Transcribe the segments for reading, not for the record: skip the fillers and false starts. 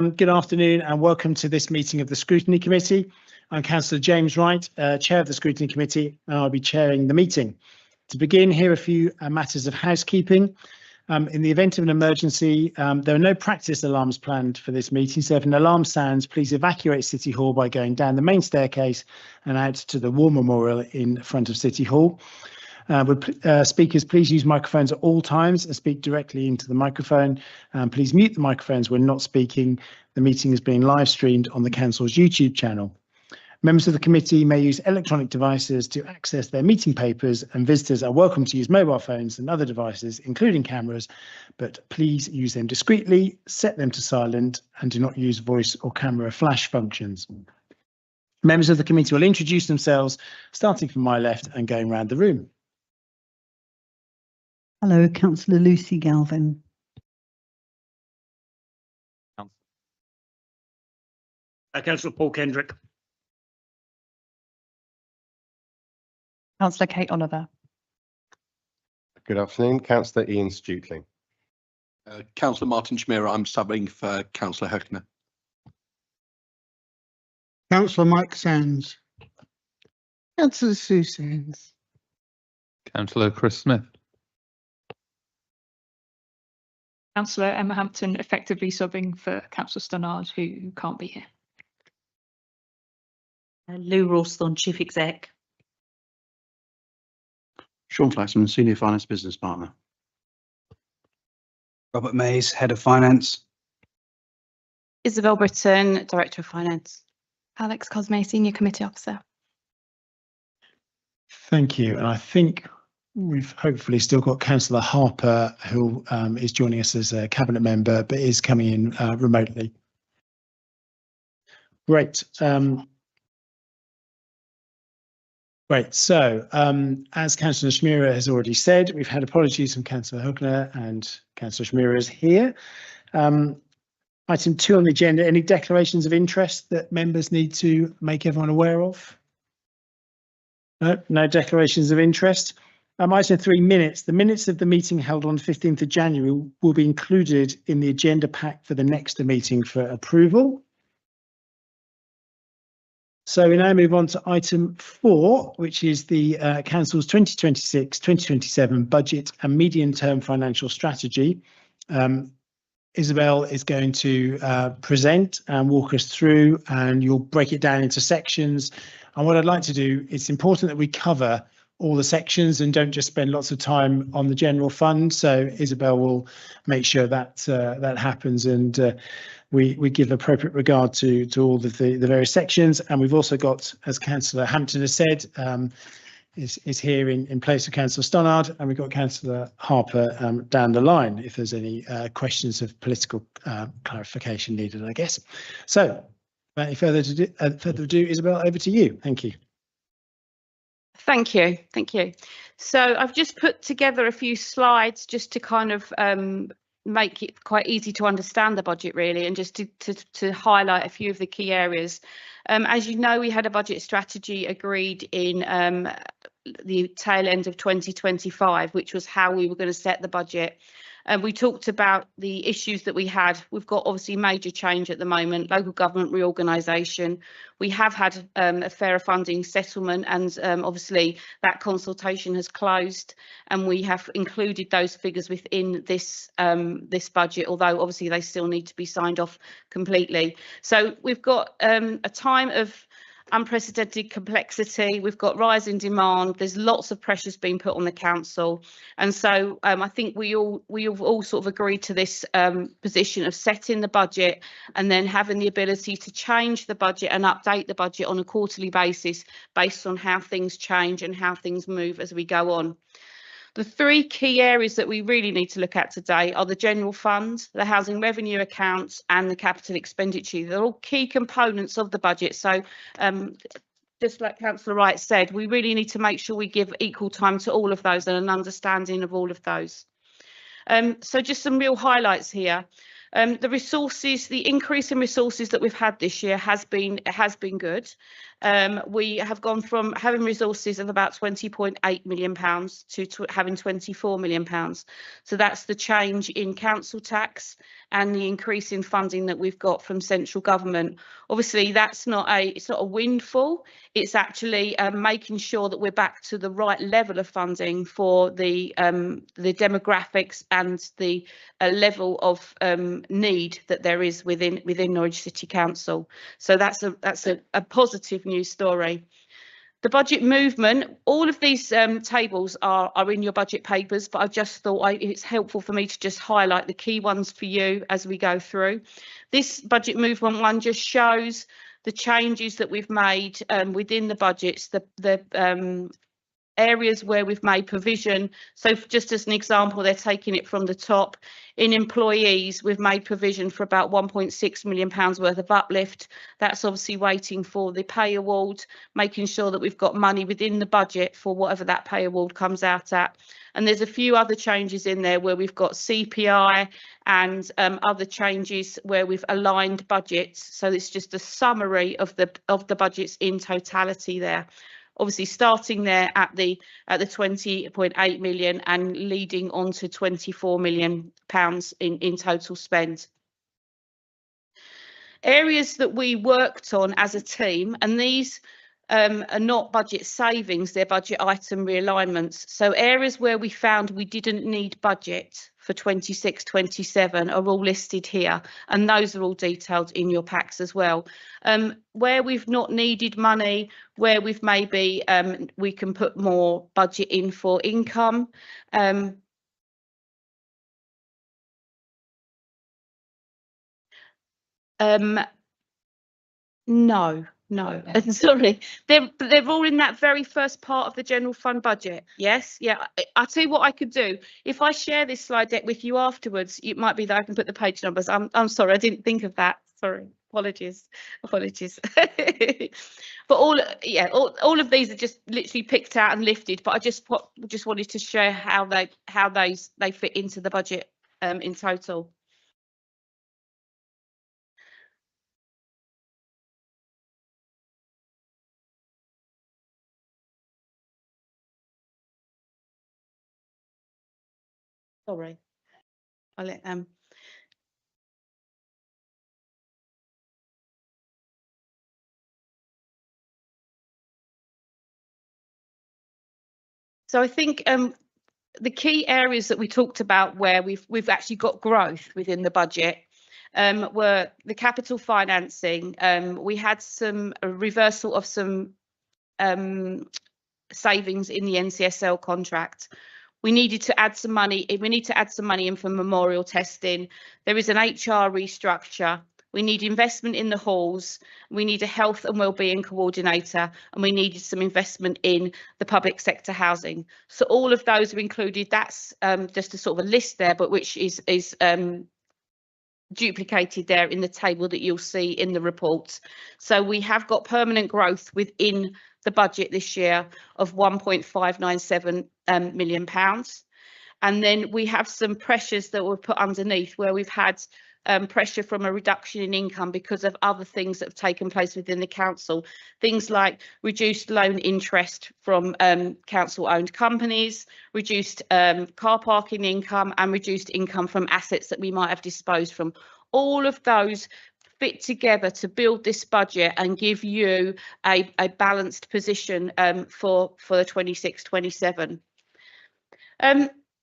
Good afternoon and welcome to this meeting of the Scrutiny Committee. I'm Councillor James Wright, Chair of the Scrutiny Committee, and I'll be chairing the meeting. To begin, here are a few matters of housekeeping. In the event of an emergency, there are no practice alarms planned for this meeting, so if an alarm sounds, please evacuate City Hall by going down the main staircase and out to the War Memorial in front of City Hall. Speakers, please use microphones at all times and speak directly into the microphone. Please mute the microphones when not speaking. The meeting is being live streamed on the Council's YouTube channel. Members of the committee may use electronic devices to access their meeting papers, and visitors are welcome to use mobile phones and other devices, including cameras, but please use them discreetly, set them to silent, and do not use voice or camera flash functions. Members of the committee will introduce themselves, starting from my left and going around the room. Hello, Councillor Lucy Galvin. Councillor Paul Kendrick. Councillor Kate Oliver. Good afternoon, Councillor Ian Stutling. Councillor Martin Schmierer, I'm subbing for Councillor Höckner. Councillor Mike Sands. Councillor Sue Sands. Councillor Chris Smith. Councillor Emma Hampton, effectively subbing for Councillor Stannard, who can't be here. Lou Rawsthorne, Chief Exec. Sean Flaxman, Senior Finance Business Partner. Robert Mays, Head of Finance. Isabel Britton, Director of Finance. Alex Cosme, Senior Committee Officer. Thank you. And I think we've hopefully still got Councillor Harper, who is joining us as a cabinet member, but is coming in remotely. Great. Great. So, as Councillor Schmierer has already said, we've had apologies from Councillor Höckner and Councillor Schmierer is here. Item 2 on the agenda, any declarations of interest that members need to make everyone aware of? No declarations of interest. Item 3, minutes. The minutes of the meeting held on 15th of January will be included in the agenda pack for the next meeting for approval. So we now move on to item 4, which is the Council's 2026-2027 budget and medium-term financial strategy. Isabel is going to present and walk us through, and you'll break it down into sections. And what I'd like to do, it's important that we cover all the sections and don't just spend lots of time on the general fund. So Isabel will make sure that that happens, and we give appropriate regard to all of the various sections. And we've also got, as Councillor Hampton has said, is here in place of Councillor Stannard, and we've got Councillor Harper down the line if there's any questions of political clarification needed, I guess. So without any further ado, Isabel, over to you. Thank you. Thank you. Thank you. So I've just put together a few slides just to kind of make it quite easy to understand the budget, really, and just to highlight a few of the key areas. As you know, we had a budget strategy agreed in the tail end of 2025, which was how we were going to set the budget. We talked about the issues that we had. We've got obviously major change at the moment, local government reorganisation. We have had a fairer funding settlement, and obviously that consultation has closed, and we have included those figures within this this budget, although obviously they still need to be signed off completely. So we've got a time of unprecedented complexity. We've got rising demand. There's lots of pressures being put on the council, and so I think we've all sort of agreed to this position of setting the budget and then having the ability to change the budget and update the budget on a quarterly basis based on how things change and how things move as we go on. The 3 key areas that we really need to look at today are the general fund, the housing revenue accounts, and the capital expenditure. They're all key components of the budget. So just like Councillor Wright said, we really need to make sure we give equal time to all of those and an understanding of all of those. So just some real highlights here. The resources, the increase in resources that we've had this year has been good. We have gone from having resources of about £20.8 million to having £24 million. So that's the change in council tax and the increase in funding that we've got from central government. Obviously, it's not a windfall. It's actually making sure that we're back to the right level of funding for the demographics and the level of need that there is within Norwich City Council. So that's a positive news story. The budget movement, all of these tables are in your budget papers, but I just thought it's helpful for me to just highlight the key ones for you as we go through. This budget movement one just shows the changes that we've made within the budgets, the areas where we've made provision. So just as an example, they're taking it from the top. In employees, we've made provision for about £1.6 million worth of uplift. That's obviously waiting for the pay award, making sure that we've got money within the budget for whatever that pay award comes out at. And there's a few other changes in there where we've got CPI and other changes where we've aligned budgets. So it's just a summary of the budgets in totality there. Obviously starting there at the 20.8 million and leading on to £24 million in total spend. Areas that we worked on as a team, and these are not budget savings, they're budget item realignments. So areas where we found we didn't need budget for 26-27 are all listed here, and those are all detailed in your packs as well. Where we've not needed money, where we've maybe we can put more budget in for income. No, sorry. They're all in that very first part of the general fund budget. Yes, yeah. I'll tell you what I could do. If I share this slide deck with you afterwards, it might be that I can put the page numbers. I'm sorry, I didn't think of that. Sorry, apologies. But all of these are just literally picked out and lifted. But I just wanted to share how they fit into the budget in total. Sorry, I'll let them. So I think the key areas that we talked about where we've actually got growth within the budget were the capital financing. We had some reversal of some savings in the NCSL contract. We needed to add some money. We need to add some money in for memorial testing. There is an HR restructure. We need investment in the halls. We need a health and wellbeing coordinator, and we needed some investment in the public sector housing. So all of those are included. That's just a sort of a list there, but which is duplicated there in the table that you'll see in the report. So we have got permanent growth within the budget this year of £1.597 million. And then we have some pressures that were put underneath where we've had pressure from a reduction in income because of other things that have taken place within the council. Things like reduced loan interest from council-owned companies, reduced car parking income, and reduced income from assets that we might have disposed from. All of those fit together to build this budget and give you a balanced position for the 26-27.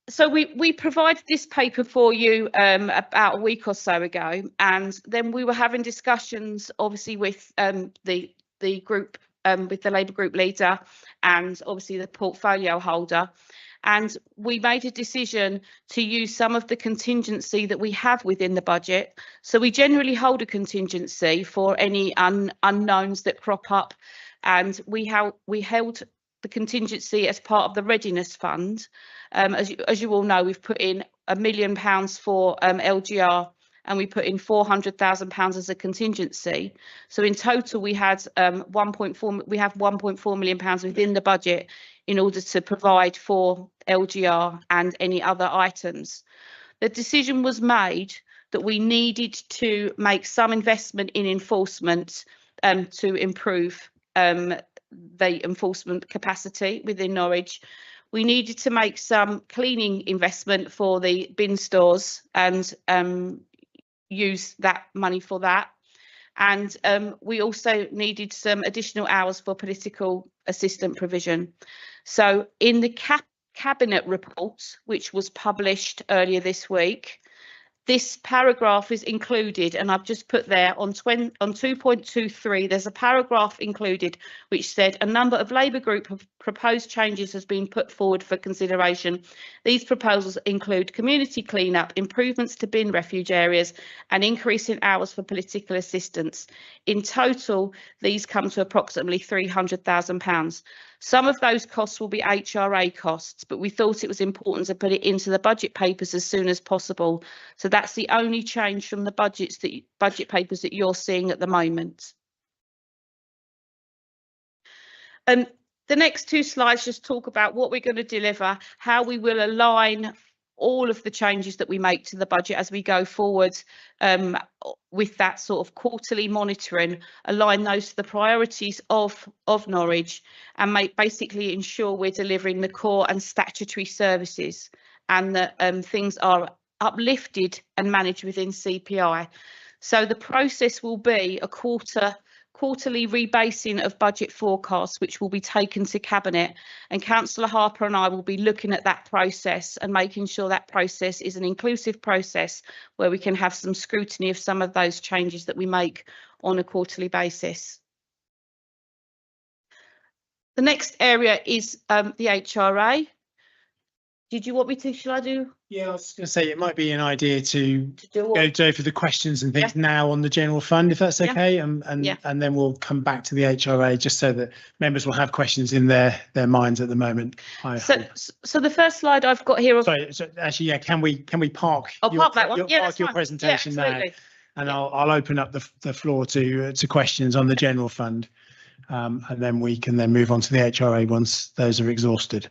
So we provided this paper for you about a week or so ago, and then we were having discussions obviously with the group, with the Labour group leader and obviously the portfolio holder. And we made a decision to use some of the contingency that we have within the budget. So we generally hold a contingency for any unknowns that crop up, and we held the contingency as part of the readiness fund. As you all know, we've put in £1 million for LGR, and we put in £400,000 as a contingency. So in total, we had £1.4 million within the budget in order to provide for LGR and any other items. The decision was made that we needed to make some investment in enforcement to improve the enforcement capacity within Norwich. We needed to make some cleaning investment for the bin stores and use that money for that. And we also needed some additional hours for political assistant provision. So in the Cabinet report, which was published earlier this week, this paragraph is included, and I've just put there on 2.23, there's a paragraph included which said a number of Labour Group have proposed changes has been put forward for consideration. These proposals include community clean-up, improvements to bin refuge areas and increase in hours for political assistance. In total, these come to approximately £300,000. Some of those costs will be HRA costs, but we thought it was important to put it into the budget papers as soon as possible. So that's the only change from the budget papers that you're seeing at the moment. The next two slides just talk about what we're going to deliver, how we will align all of the changes that we make to the budget as we go forward with that sort of quarterly monitoring, align those to the priorities of Norwich and basically ensure we're delivering the core and statutory services and that things are uplifted and managed within CPI. So the process will be a quarterly rebasing of budget forecasts, which will be taken to Cabinet, and Councillor Harper and I will be looking at that process and making sure that process is an inclusive process where we can have some scrutiny of some of those changes that we make on a quarterly basis. The next area is the HRA. Did you want me to? Shall I do? Yeah, I was going to say it might be an idea to do go for the questions and things now on the general fund, if that's okay, and then we'll come back to the HRA just so that members will have questions in their minds at the moment. So the first slide I've got here. Sorry, so actually, yeah, can we park? I'll park that one. Yeah, park your presentation now, and yeah. I'll open up the floor to questions on the general fund, and then we can move on to the HRA once those are exhausted.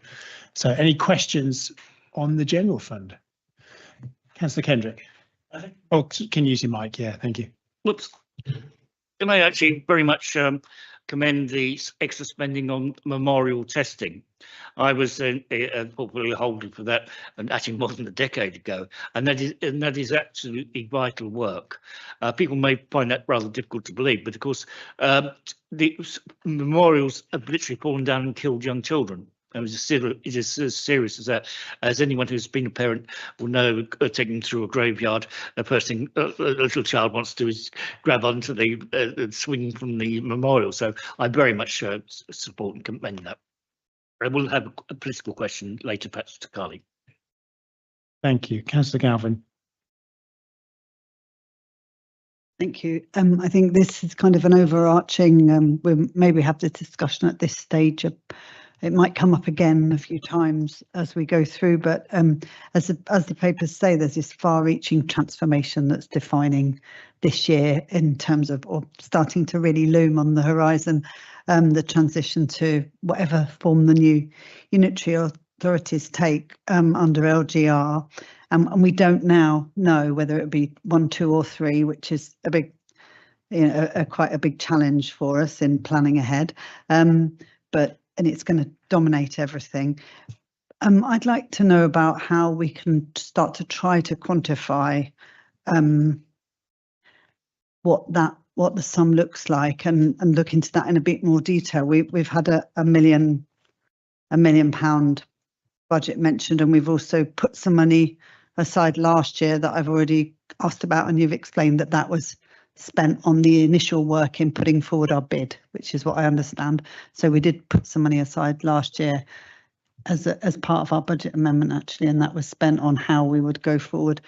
So any questions on the general fund? Councillor Kendrick. Oh, can you use your mic? Yeah, thank you. Whoops. Can I actually very much commend the extra spending on memorial testing? I was a portfolio holder for that, and actually more than a decade ago, and that is absolutely vital work. People may find that rather difficult to believe, but of course, the memorials have literally fallen down and killed young children. It is as serious as that. As anyone who's been a parent will know, taking them through a graveyard, the first thing a little child wants to do is grab onto the swing from the memorial. So I very much support and commend that. I will have a political question later, perhaps to Carly. Thank you. Councillor Galvin. Thank you. I think this is kind of an overarching, we'll maybe have the discussion at this stage. It might come up again a few times as we go through, but as the papers say, there's this far-reaching transformation that's defining this year in terms of, or starting to really loom on the horizon, the transition to whatever form the new unitary authorities take under LGR. And we don't now know whether it be 1, 2 or 3, which is a big, quite a big challenge for us in planning ahead. And it's going to dominate everything. I'd like to know about how we can start to try to quantify what the sum looks like and look into that in a bit more detail. We've had a £1 million budget mentioned, and we've also put some money aside last year that I've already asked about, and you've explained that was spent on the initial work in putting forward our bid, which is what I understand. So we did put some money aside last year as part of our budget amendment, actually, and that was spent on how we would go forward.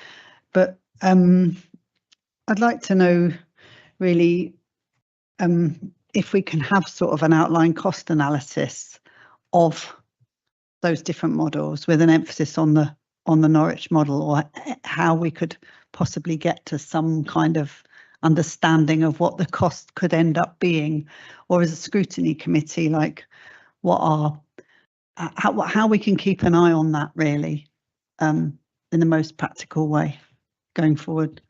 But I'd like to know really if we can have sort of an outline cost analysis of those different models with an emphasis on the Norwich model, or how we could possibly get to some kind of understanding of what the cost could end up being, or as a scrutiny committee, like how we can keep an eye on that really in the most practical way going forward.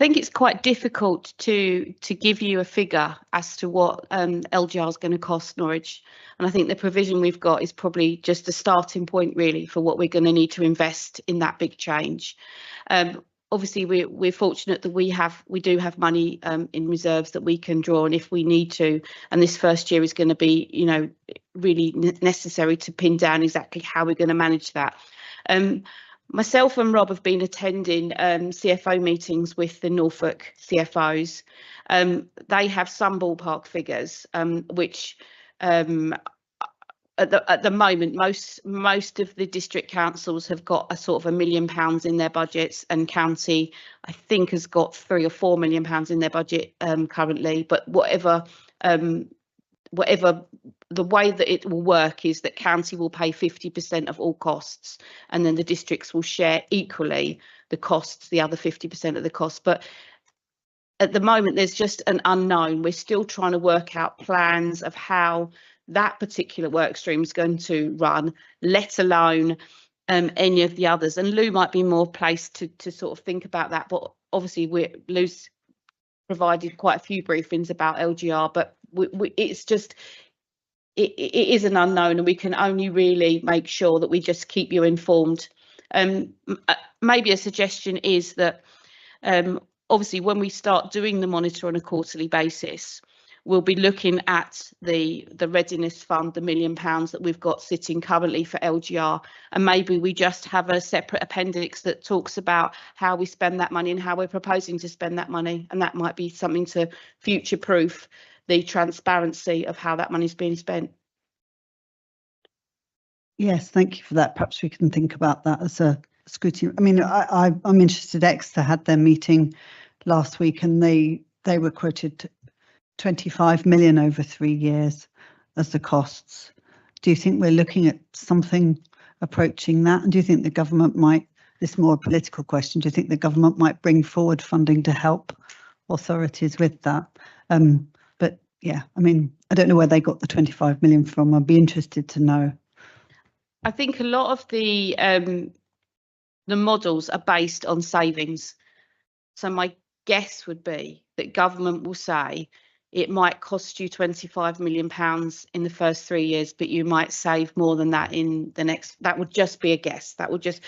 think it's quite difficult to give you a figure as to what LGR is going to cost Norwich, and I think the provision we've got is probably just a starting point really for what we're going to need to invest in that big change. Obviously, we're fortunate that we do have money in reserves that we can draw on if we need to, and this first year is going to be, you know, really necessary to pin down exactly how we're going to manage that. Myself and Rob have been attending CFO meetings with the Norfolk CFOs. They have some ballpark figures, which at the moment, most of the district councils have got a sort of £1 million in their budgets, and county, I think, has got £3 or £4 million in their budget currently. But whatever the way that it will work is that county will pay 50% of all costs, and then the districts will share equally the costs, the other 50% of the costs. But at the moment, there's just an unknown. We're still trying to work out plans of how that particular work stream is going to run, let alone any of the others. And Lou might be more placed to sort of think about that. But obviously, Lou's provided quite a few briefings about LGR, but it's just, it is an unknown, and we can only really make sure that we just keep you informed. Maybe a suggestion is that obviously when we start doing the monitor on a quarterly basis, we'll be looking at the readiness fund, the £1 million that we've got sitting currently for LGR, and maybe we just have a separate appendix that talks about how we spend that money and how we're proposing to spend that money, and that might be something to future-proof the transparency of how that money is being spent. Yes, thank you for that. Perhaps we can think about that as a scrutiny. I mean, I'm interested. Exeter had their meeting last week, and they were quoted 25 million over 3 years as the costs. Do you think we're looking at something approaching that? And do you think the government might, this is more a political question, do you think the government might bring forward funding to help authorities with that? But yeah, I mean, I don't know where they got the 25 million from. I'd be interested to know. I think a lot of the models are based on savings. So my guess would be that government will say it might cost you £25 million in the first 3 years, but you might save more than that in the next. That would just be a guess. That would just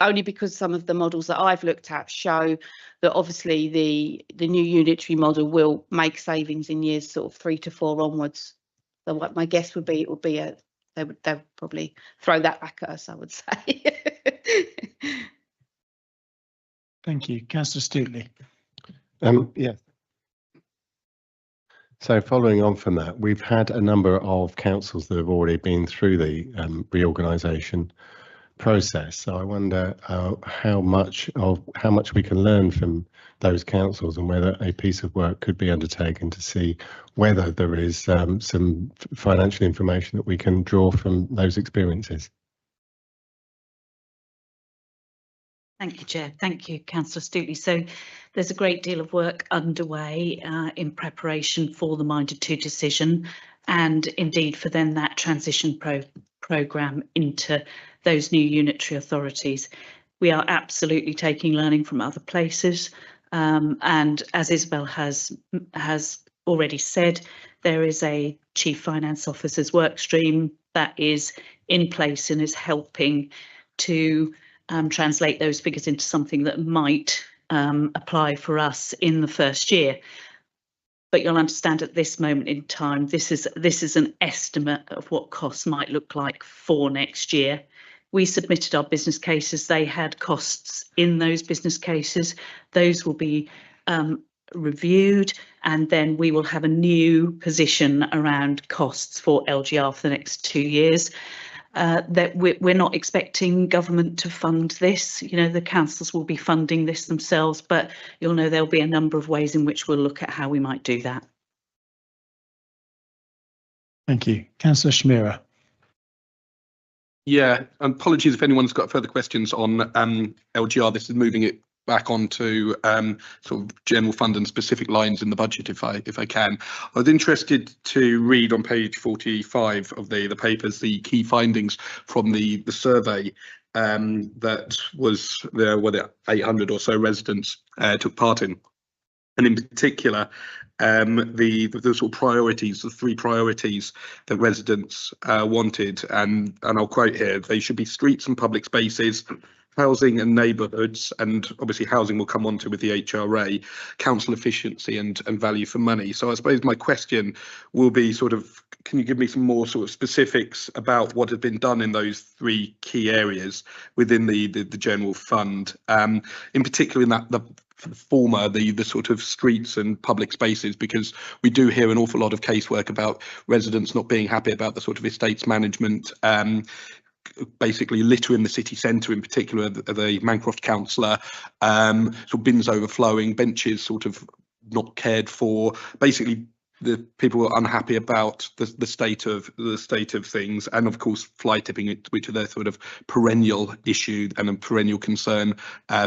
only because some of the models that I've looked at show that obviously the new unitary model will make savings in years sort of 3 to 4 onwards. So what my guess would be, it would be they would probably throw that back at us, I would say. Thank you. Councillor Stuteley. Yeah. So following on from that, we've had a number of councils that have already been through the reorganisation process. So I wonder how much we can learn from those councils, and whether a piece of work could be undertaken to see whether there is some financial information that we can draw from those experiences. Thank you, Chair. Thank you, Councillor Stuteley. So there's a great deal of work underway in preparation for the Minded to decision, and indeed for then that transition programme into those new unitary authorities. We are absolutely taking learning from other places, and as Isabel has already said, there is a Chief Finance Officer's work stream that is in place and is helping to translate those figures into something that might apply for us in the first year. But you'll understand at this moment in time, this is an estimate of what costs might look like for next year. We submitted our business cases. They had costs in those business cases. Those will be reviewed, and then we will have a new position around costs for LGR for the next 2 years. That we're not expecting government to fund this. You know, the councils will be funding this themselves, but you'll know there'll be a number of ways in which we'll look at how we might do that. Thank you. Councillor Schmierer. Yeah, apologies if anyone's got further questions on LGR. This is moving it back onto sort of general fund and specific lines in the budget, if I can. I was interested to read on page 45 of the papers the key findings from the survey, that was there were the 800 or so residents took part in. And in particular, the sort of priorities, the three priorities that residents wanted, and I'll quote here: they should be streets and public spaces, housing and neighbourhoods, and obviously housing will come on to with the HRA, council efficiency and value for money. So I suppose my question will be sort of, can you give me some more sort of specifics about what has been done in those three key areas within the general fund, in particular in that the former, the sort of streets and public spaces, because we do hear an awful lot of casework about residents not being happy about the sort of estates management, basically litter in the city centre, in particular the Mancroft councillor, sort of bins overflowing, benches sort of not cared for. Basically, the people were unhappy about the state of things, and of course fly tipping, which are their sort of perennial issue and a perennial concern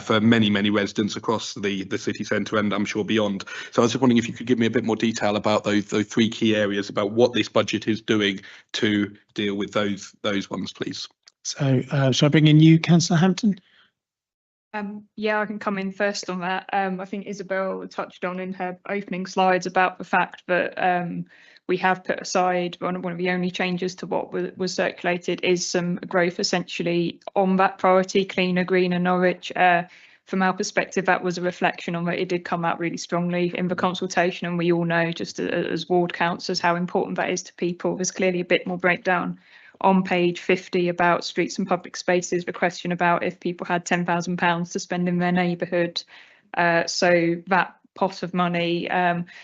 for many residents across the city centre and I'm sure beyond. So I was just wondering if you could give me a bit more detail about those three key areas, about what this budget is doing to deal with those ones, please. So shall I bring in you, Councillor Hampton? Yeah, I can come in first on that. I think Isabel touched on in her opening slides about the fact that we have put aside one of the only changes to what was circulated is some growth essentially on that priority, cleaner, greener Norwich. From our perspective, that was a reflection on that. It did come out really strongly in the consultation, and we all know, just as ward councillors, how important that is to people. There's clearly a bit more breakdown on page 50 about streets and public spaces, the question about if people had £10,000 to spend in their neighbourhood. So that pot of money,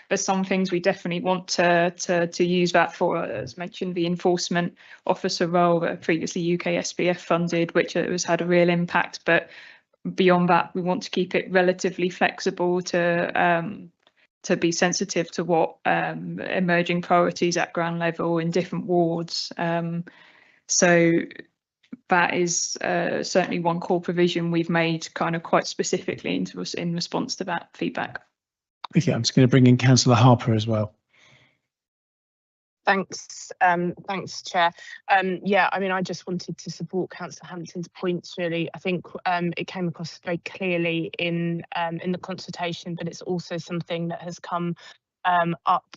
there's some things we definitely want to use that for, as mentioned, the enforcement officer role that previously UK SPF funded, which has had a real impact. But beyond that, we want to keep it relatively flexible to be sensitive to what emerging priorities at ground level in different wards. So that is certainly one core provision we've made kind of quite specifically into us in response to that feedback. Okay, I'm just going to bring in Councillor Harper as well. Thanks, Chair. Yeah, I mean, I just wanted to support Councillor Hampton's points. Really, I think it came across very clearly in the consultation, but it's also something that has come up,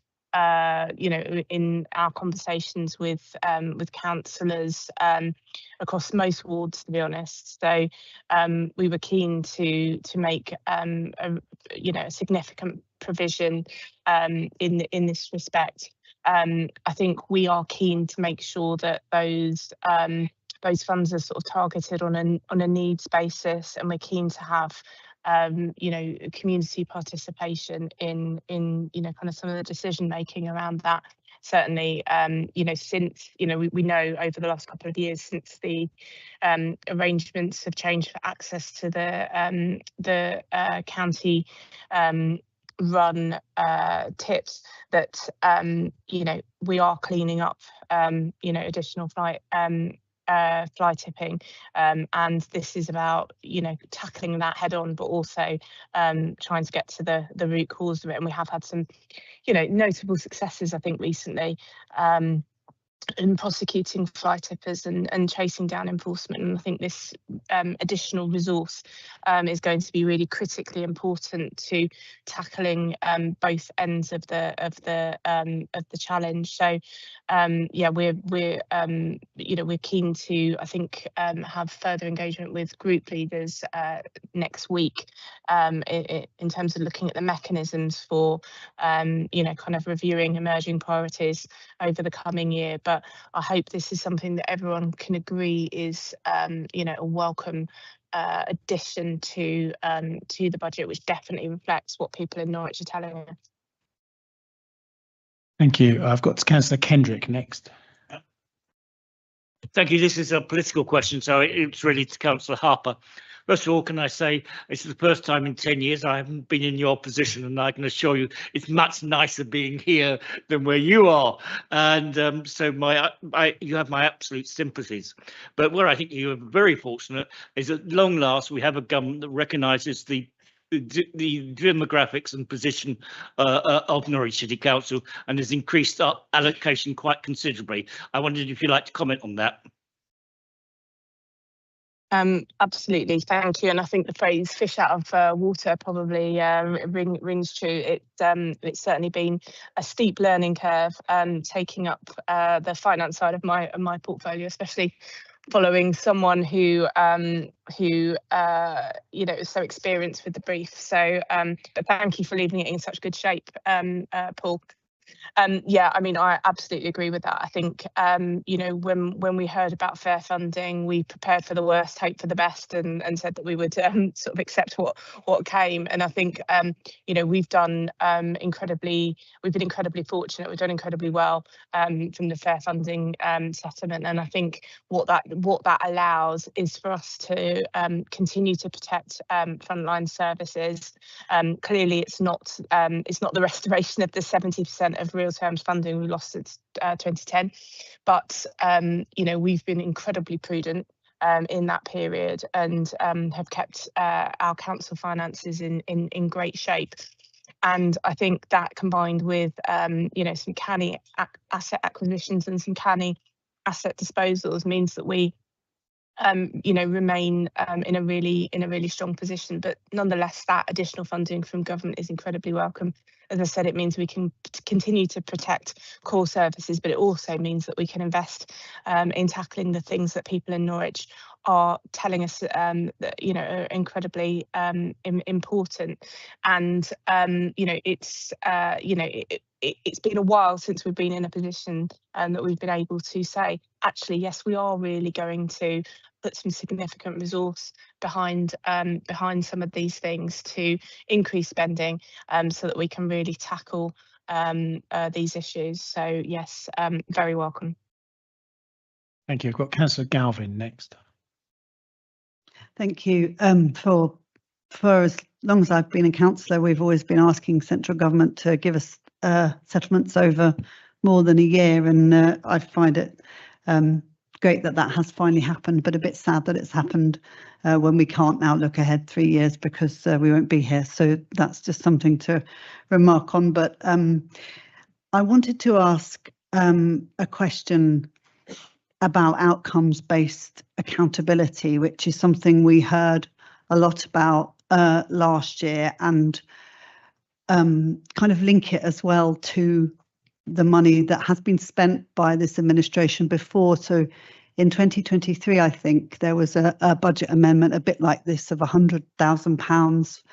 you know, in our conversations with councillors across most wards, to be honest. So we were keen to make a significant provision in this respect. I think we are keen to make sure that those funds are sort of targeted on a needs basis, and we're keen to have community participation in kind of some of the decision making around that. Certainly, since we know over the last couple of years, since the arrangements have changed for access to the county run tips, that we are cleaning up additional fly tipping, and this is about tackling that head on, but also trying to get to the root cause of it. And we have had some notable successes, I think, recently in prosecuting fly tippers and chasing down enforcement. And I think this additional resource is going to be really critically important to tackling both ends of the challenge. So yeah, we're keen to, I think, have further engagement with group leaders next week in terms of looking at the mechanisms for kind of reviewing emerging priorities over the coming year. But I hope this is something that everyone can agree is a welcome addition to the budget, which definitely reflects what people in Norwich are telling us. Thank you. I've got Councillor Kendrick next. Thank you. This is a political question, so it's really to Councillor Harper. First of all, can I say this is the first time in 10 years I haven't been in your position, and I can assure you it's much nicer being here than where you are. And so you have my absolute sympathies. But where I think you are very fortunate is at long last we have a government that recognises the demographics and position of Norwich City Council and has increased our allocation quite considerably. I wondered if you'd like to comment on that. Absolutely, thank you. And I think the phrase "fish out of water" probably rings true. It's certainly been a steep learning curve taking up the finance side of my portfolio, especially following someone who you know, is so experienced with the brief. So, but thank you for leaving it in such good shape, Paul. Yeah, I mean, I absolutely agree with that. I think, you know, when we heard about fair funding, we prepared for the worst, hoped for the best, and said that we would sort of accept what came. And I think, you know, we've been incredibly fortunate. We've done incredibly well from the fair funding settlement. And I think what that allows is for us to continue to protect frontline services. Clearly, it's not the restoration of the 70% of real terms funding we lost since 2010, but you know, we've been incredibly prudent in that period and have kept our council finances in great shape. And I think that, combined with you know, some canny asset acquisitions and some canny asset disposals, means that we you know, remain in a really strong position. But nonetheless, that additional funding from government is incredibly welcome. As I said, it means we can continue to protect core services, but it also means that we can invest in tackling the things that people in Norwich are telling us that, you know, are incredibly important. And you know, it's you know, it's been a while since we've been in a position that we've been able to say, actually, yes, we are really going to put some significant resource behind some of these things to increase spending, so that we can really tackle these issues. So yes, very welcome. Thank you. I've got Councillor Galvin next. Thank you. For as long as I've been a councillor, we've always been asking central government to give us settlements over more than a year, and I find it great that that has finally happened, but a bit sad that it's happened when we can't now look ahead 3 years because we won't be here. So that's just something to remark on. But I wanted to ask a question about outcomes-based accountability, which is something we heard a lot about last year, and kind of link it as well to the money that has been spent by this administration before. So in 2023, I think there was a budget amendment a bit like this of £100,000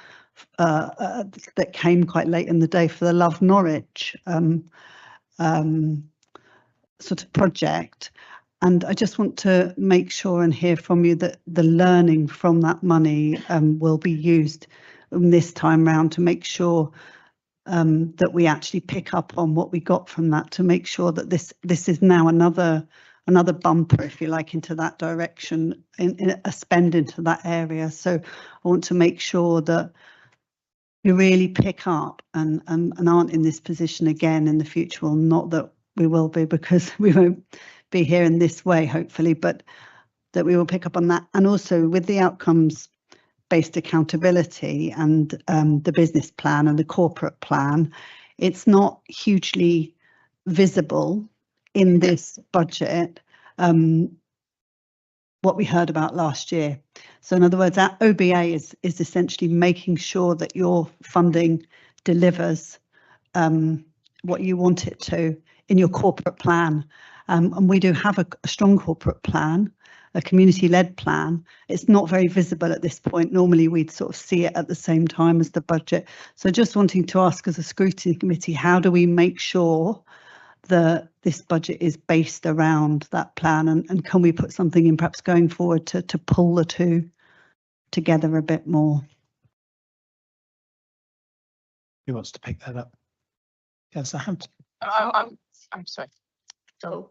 that came quite late in the day for the Love Norwich sort of project. And I just want to make sure and hear from you that the learning from that money will be used this time round to make sure that we actually pick up on what we got from that, to make sure that this is now another bumper, if you like, into that direction, in a spend into that area. So I want to make sure that we really pick up and aren't in this position again in the future. Well, not that we will be, because we won't be here in this way, hopefully, but that we will pick up on that. And also with the outcomes-based accountability and the business plan and the corporate plan, it's not hugely visible in this budget what we heard about last year. So in other words, that OBA is essentially making sure that your funding delivers what you want it to in your corporate plan. And we do have a strong corporate plan, a community-led plan. It's not very visible at this point. Normally we'd sort of see it at the same time as the budget. So just wanting to ask, as a scrutiny committee, how do we make sure that this budget is based around that plan, and can we put something in perhaps going forward to pull the two together a bit more? Who wants to pick that up? Yes, I have. I'm sorry. Go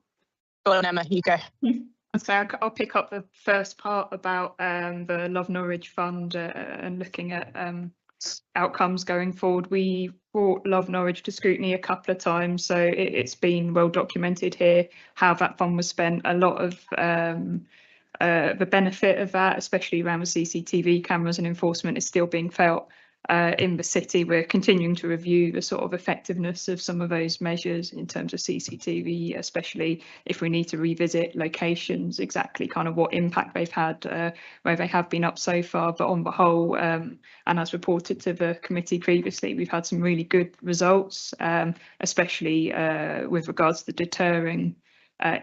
on, Emma, you go. So I'll pick up the first part about the Love Norwich Fund and looking at outcomes going forward. We brought Love Norwich to scrutiny a couple of times, so it's been well documented here how that fund was spent. A lot of the benefit of that, especially around the CCTV cameras and enforcement, is still being felt in the city. We're continuing to review the sort of effectiveness of some of those measures in terms of CCTV, especially if we need to revisit locations, exactly kind of what impact they've had, where they have been up so far. But on the whole, and as reported to the committee previously, we've had some really good results, especially with regards to deterring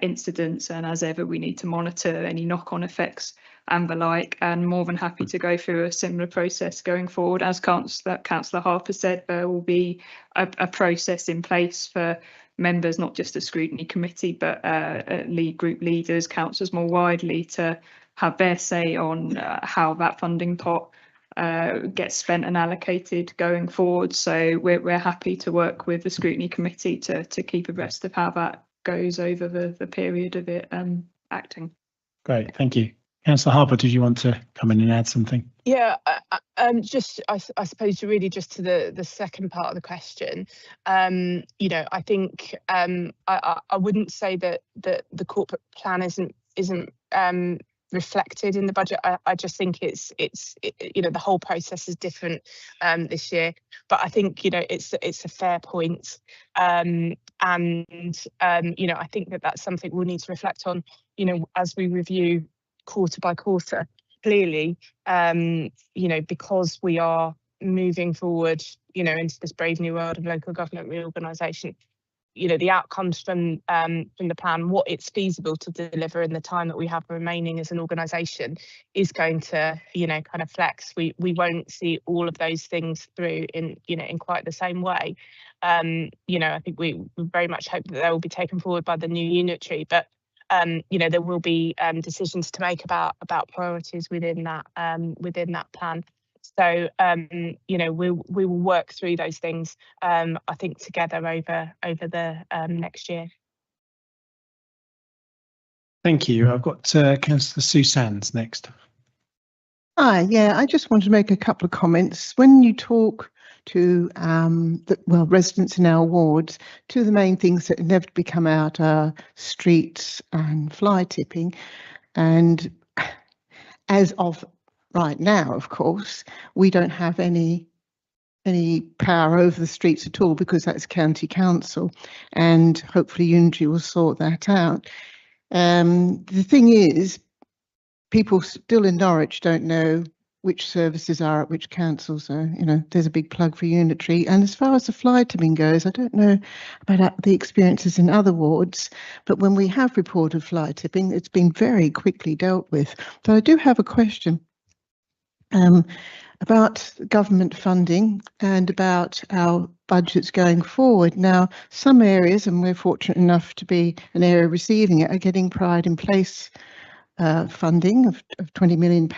incidents. And as ever, we need to monitor any knock-on effects and the like, and more than happy to go through a similar process going forward. As Councillor Harper said, there will be a process in place for members, not just the scrutiny committee, but group leaders, councillors more widely, to have their say on how that funding pot gets spent and allocated going forward. So we're happy to work with the scrutiny committee to keep abreast of how that goes over the period of it acting. Great, thank you. Councillor Harper, did you want to come in and add something? Yeah, just I suppose really just to the second part of the question, you know, I think I wouldn't say that the corporate plan isn't reflected in the budget. I just think it's you know, the whole process is different this year, but I think, you know, it's a fair point, and you know, I think that's something we'll need to reflect on, you know, as we review quarter by quarter. Clearly, you know, because we are moving forward, you know, into this brave new world of local government reorganisation, you know, the outcomes from the plan, what it's feasible to deliver in the time that we have remaining as an organisation, is going to, you know, kind of flex. We won't see all of those things through in, you know, in quite the same way. You know, I think we very much hope that they will be taken forward by the new unitary, but you know, there will be decisions to make about priorities within that plan. So you know, we will work through those things, I think, together over the next year. Thank you. I've got Councillor Sue Sands next. Hi, yeah, I just want to make a couple of comments. When you talk to residents in our wards, two of the main things that inevitably come out are streets and fly tipping. And as of right now, of course, we don't have any power over the streets at all, because that's county council, and hopefully Unity will sort that out. The thing is, people still in Norwich don't know which services are at which council, so, you know, there's a big plug for Unitary. And as far as the fly tipping goes, I don't know about the experiences in other wards, but when we have reported fly tipping, it's been very quickly dealt with. So I do have a question about government funding and about our budgets going forward. Now, some areas, and we're fortunate enough to be an area receiving it, are getting Pride in Place funding of £20 million,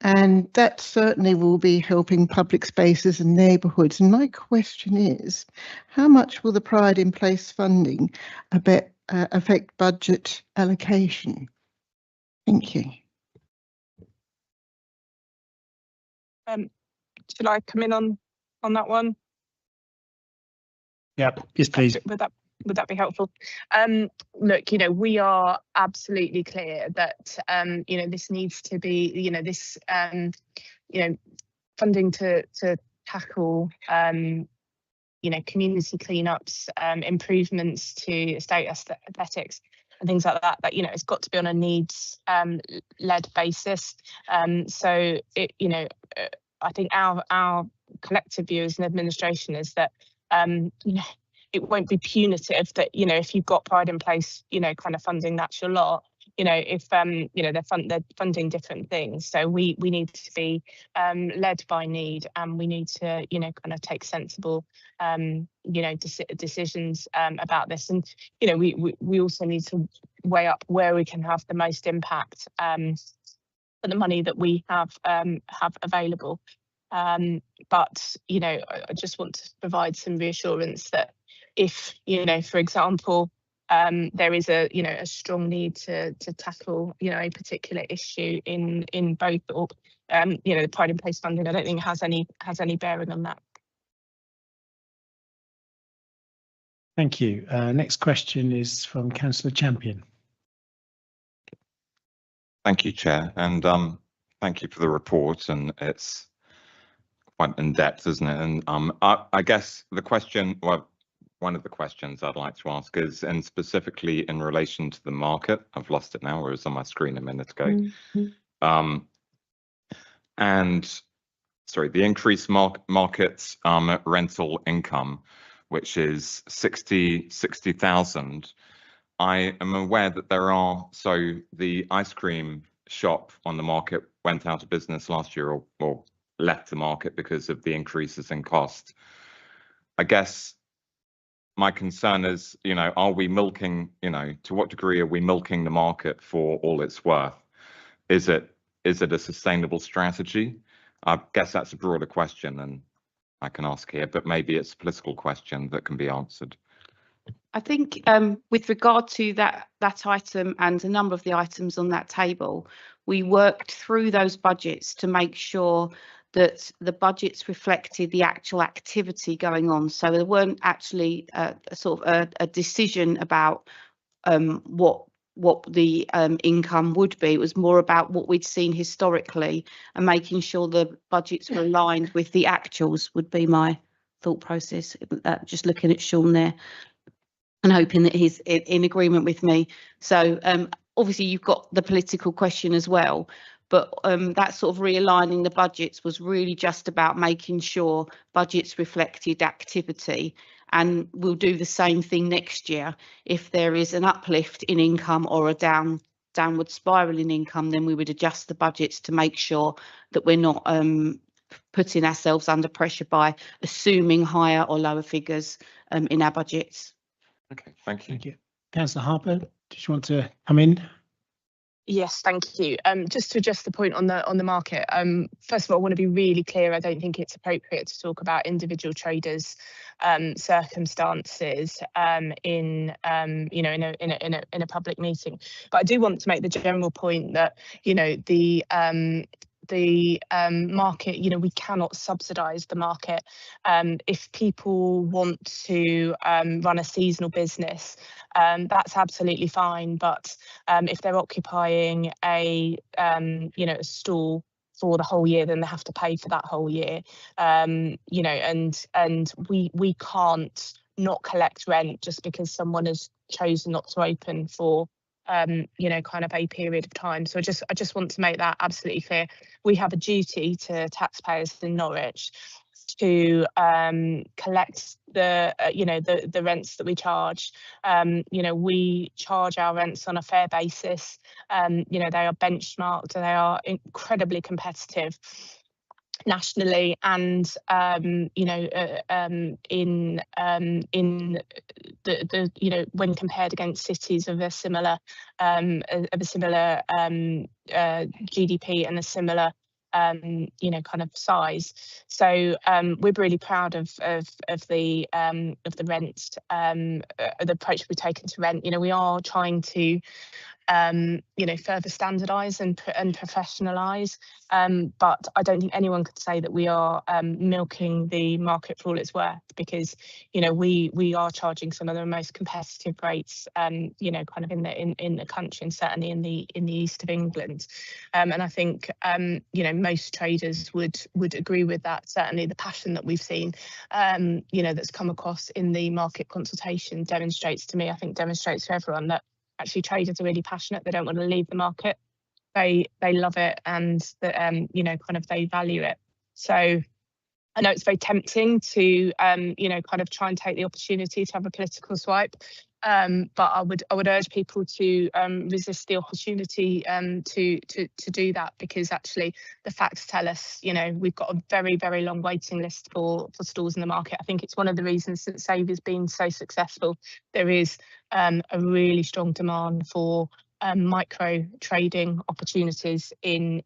and that certainly will be helping public spaces and neighbourhoods. And my question is, how much will the Pride in Place funding affect budget allocation? Thank you. Should I come in on that one? Yep, yes, please. Would that be helpful? Look, you know, we are absolutely clear that you know, this needs to be, you know, this you know, funding to tackle you know, community cleanups, improvements to estate aesthetics and things like that, you know, it's got to be on a needs led basis. So it, you know, I think our collective view as an administration is that you know, it won't be punitive, that, you know, if you've got Pride in Place, you know, kind of funding, that's your lot. You know, if you know, they're funding different things, so we need to be led by need, and we need to, you know, kind of take sensible you know, decisions about this. And you know, we also need to weigh up where we can have the most impact for the money that we have available. But you know, I just want to provide some reassurance that if, you know, for example, there is a, you know, a strong need to tackle, you know, a particular issue in both, or you know, the Pride in Place funding, I don't think has any bearing on that. Thank you. Next question is from Councillor Champion. Thank you, Chair, and thank you for the report. And it's quite in depth, isn't it? And I guess the question, well, one of the questions I'd like to ask is, and specifically in relation to the market, I've lost it now, or it was on my screen a minute ago. And sorry, the increased market rental income, which is 60,000. I am aware that there are, so the ice cream shop on the market went out of business last year, or left the market because of the increases in cost. I guess my concern is, are we milking, to what degree are we milking the market for all it's worth? Is it a sustainable strategy? I guess that's a broader question than I can ask here, but maybe it's a political question that can be answered. I think with regard to that item and a number of the items on that table, we worked through those budgets to make sure that the budgets reflected the actual activity going on. So there weren't actually a decision about what the income would be. It was more about what we'd seen historically and making sure the budgets were aligned with the actuals would be my thought process. Just looking at Sean there and hoping that he's in agreement with me. So obviously you've got the political question as well, but that sort of realigning the budgets was really just about making sure budgets reflected activity. And we'll do the same thing next year. If there is an uplift in income or a downward spiral in income, then we would adjust the budgets to make sure that we're not putting ourselves under pressure by assuming higher or lower figures in our budgets. Okay, thank you. Thank you. Councillor Harper, did you want to come in? Yes, thank you. Just to adjust the point on the market. First of all, I want to be really clear. I don't think it's appropriate to talk about individual traders' circumstances in a public meeting. But I do want to make the general point that the market, we cannot subsidise the market. If people want to run a seasonal business, that's absolutely fine. But if they're occupying a stall for the whole year, then they have to pay for that whole year. And we can't not collect rent just because someone has chosen not to open for kind of a period of time. So I just want to make that absolutely clear. We have a duty to taxpayers in Norwich to collect the rents that we charge. We charge our rents on a fair basis. They are benchmarked, they are incredibly competitive nationally, and in the when compared against cities of a similar GDP and a similar kind of size. So we're really proud of the rent, the approach we've taken to rent. We are trying to further standardise and professionalise, but I don't think anyone could say that we are milking the market for all it's worth, because we are charging some of the most competitive rates kind of in the country, and certainly in the east of England, and I think most traders would agree with that. Certainly the passion that we've seen that's come across in the market consultation demonstrates to everyone that actually traders are really passionate. They don't want to leave the market. They love it, and kind of they value it. So I know it's very tempting to kind of try and take the opportunity to have a political swipe, but I would urge people to resist the opportunity to do that, because actually the facts tell us we've got a very, very long waiting list for stalls in the market. I think it's one of the reasons that Save has been so successful. There is a really strong demand for micro trading opportunities in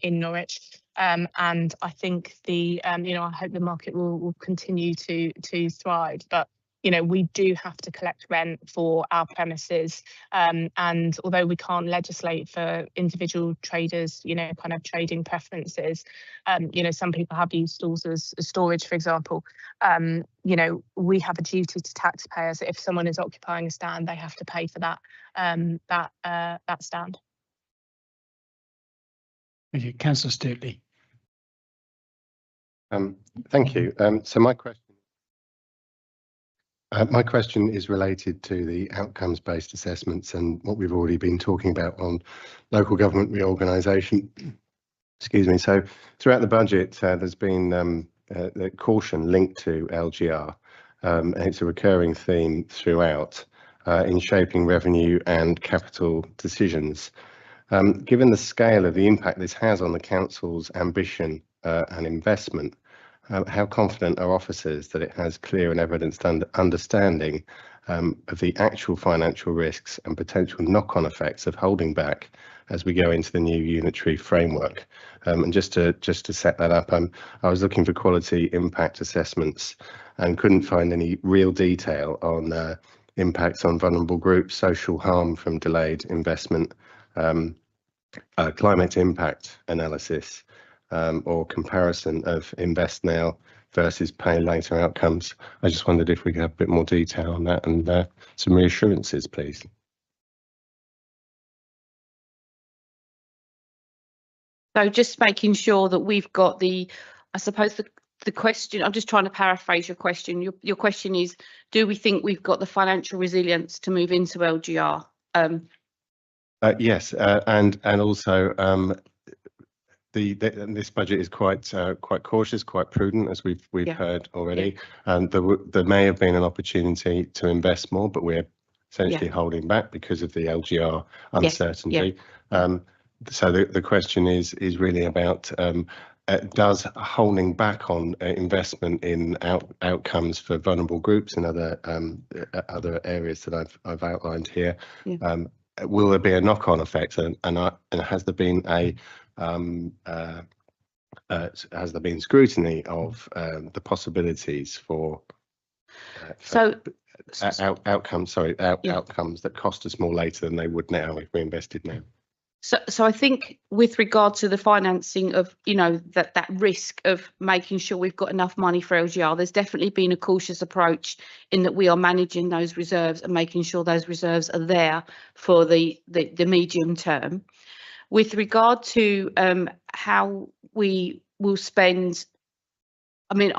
Norwich, and I think I hope the market will continue to thrive. But we do have to collect rent for our premises, and although we can't legislate for individual traders kind of trading preferences, some people have used stalls as storage, for example. We have a duty to taxpayers. If someone is occupying a stand, they have to pay for that stand. Thank you. Councillor Stutley. Thank you. So my question is related to the outcomes-based assessments and what we've already been talking about on local government reorganisation. Excuse me. So throughout the budget, there's been the caution linked to LGR, and it's a recurring theme throughout in shaping revenue and capital decisions. Given the scale of the impact this has on the council's ambition and investment, how confident are officers that it has clear and evidenced understanding of the actual financial risks and potential knock-on effects of holding back as we go into the new unitary framework? And just to set that up, I was looking for quality impact assessments and couldn't find any real detail on impacts on vulnerable groups, social harm from delayed investment, climate impact analysis, or comparison of invest now versus pay later outcomes. I just wondered if we could have a bit more detail on that and some reassurances, please. So just making sure that we've got I suppose the question, I'm just trying to paraphrase your question. Your question is, do we think we've got the financial resilience to move into LGR? Yes, and also this budget is quite cautious, quite prudent, as we've heard already. And there may have been an opportunity to invest more, but we're essentially holding back because of the LGR uncertainty. So the question is really about does holding back on investment in outcomes for vulnerable groups and other areas that I've outlined here, will there be a knock-on effect, and has there been has there been scrutiny of the possibilities for outcomes that cost us more later than they would now if we invested now? So I think with regard to the financing of, that risk of making sure we've got enough money for LGR, there's definitely been a cautious approach in that we are managing those reserves and making sure those reserves are there for the medium term. With regard to how we will spend, I mean,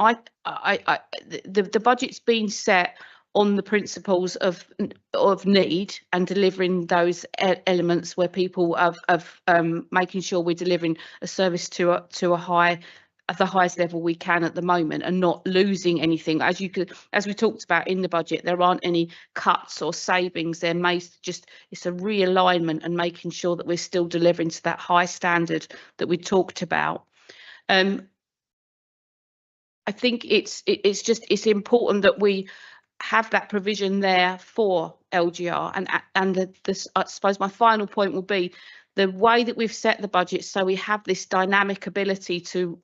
the budget's been set on the principles of need and delivering those elements where people of making sure we're delivering a service to a high, at the highest level we can at the moment, and not losing anything. As we talked about in the budget, there aren't any cuts or savings. There may it's a realignment and making sure that we're still delivering to that high standard that we talked about. I think it's important that we have that provision there for LGR, and I suppose my final point will be the way that we've set the budget, so we have this dynamic ability to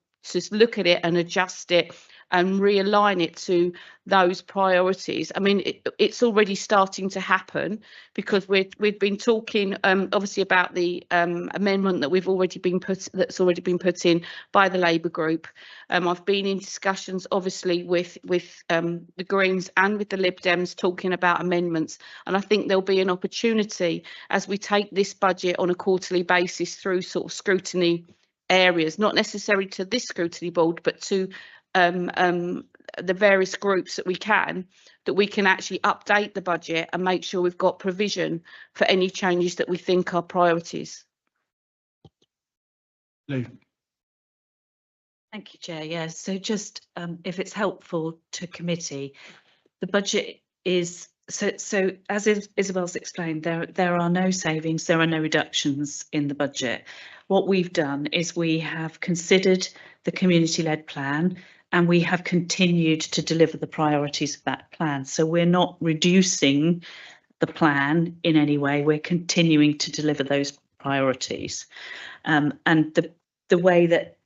look at it and adjust it and realign it to those priorities. I mean, it's already starting to happen because we've been talking obviously about the amendment that's already been put in by the Labour group. I've been in discussions obviously with the Greens and with the Lib Dems talking about amendments, and I think there'll be an opportunity as we take this budget on a quarterly basis through sort of scrutiny areas, not necessarily to this scrutiny board, but to the various groups that we can actually update the budget and make sure we've got provision for any changes that we think are priorities. Thank you, Chair. Yeah, so just if it's helpful to committee, the budget is so as Isabel's explained, there are no savings, there are no reductions in the budget. What we've done is we have considered the community-led plan and we have continued to deliver the priorities of that plan. So we're not reducing the plan in any way, we're continuing to deliver those priorities. And the way that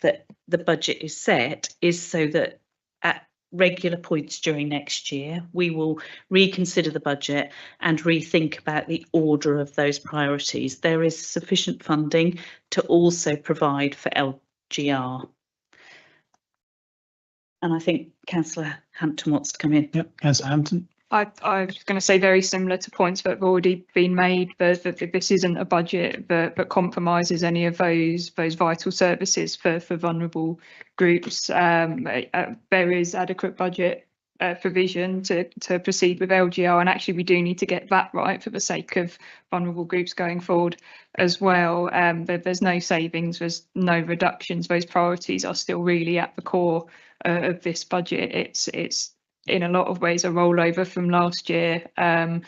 the budget is set is so that at regular points during next year, we will reconsider the budget and rethink about the order of those priorities. There is sufficient funding to also provide for LGR. And I think Councillor Hampton wants to come in. Yep, Councillor Hampton. I was going to say very similar to points that have already been made, that this isn't a budget that compromises any of those vital services for vulnerable groups. There is adequate budget provision to proceed with LGR, and actually we do need to get that right for the sake of vulnerable groups going forward as well. There's no savings, there's no reductions. Those priorities are still really at the core of this budget. It's in a lot of ways a rollover from last year, and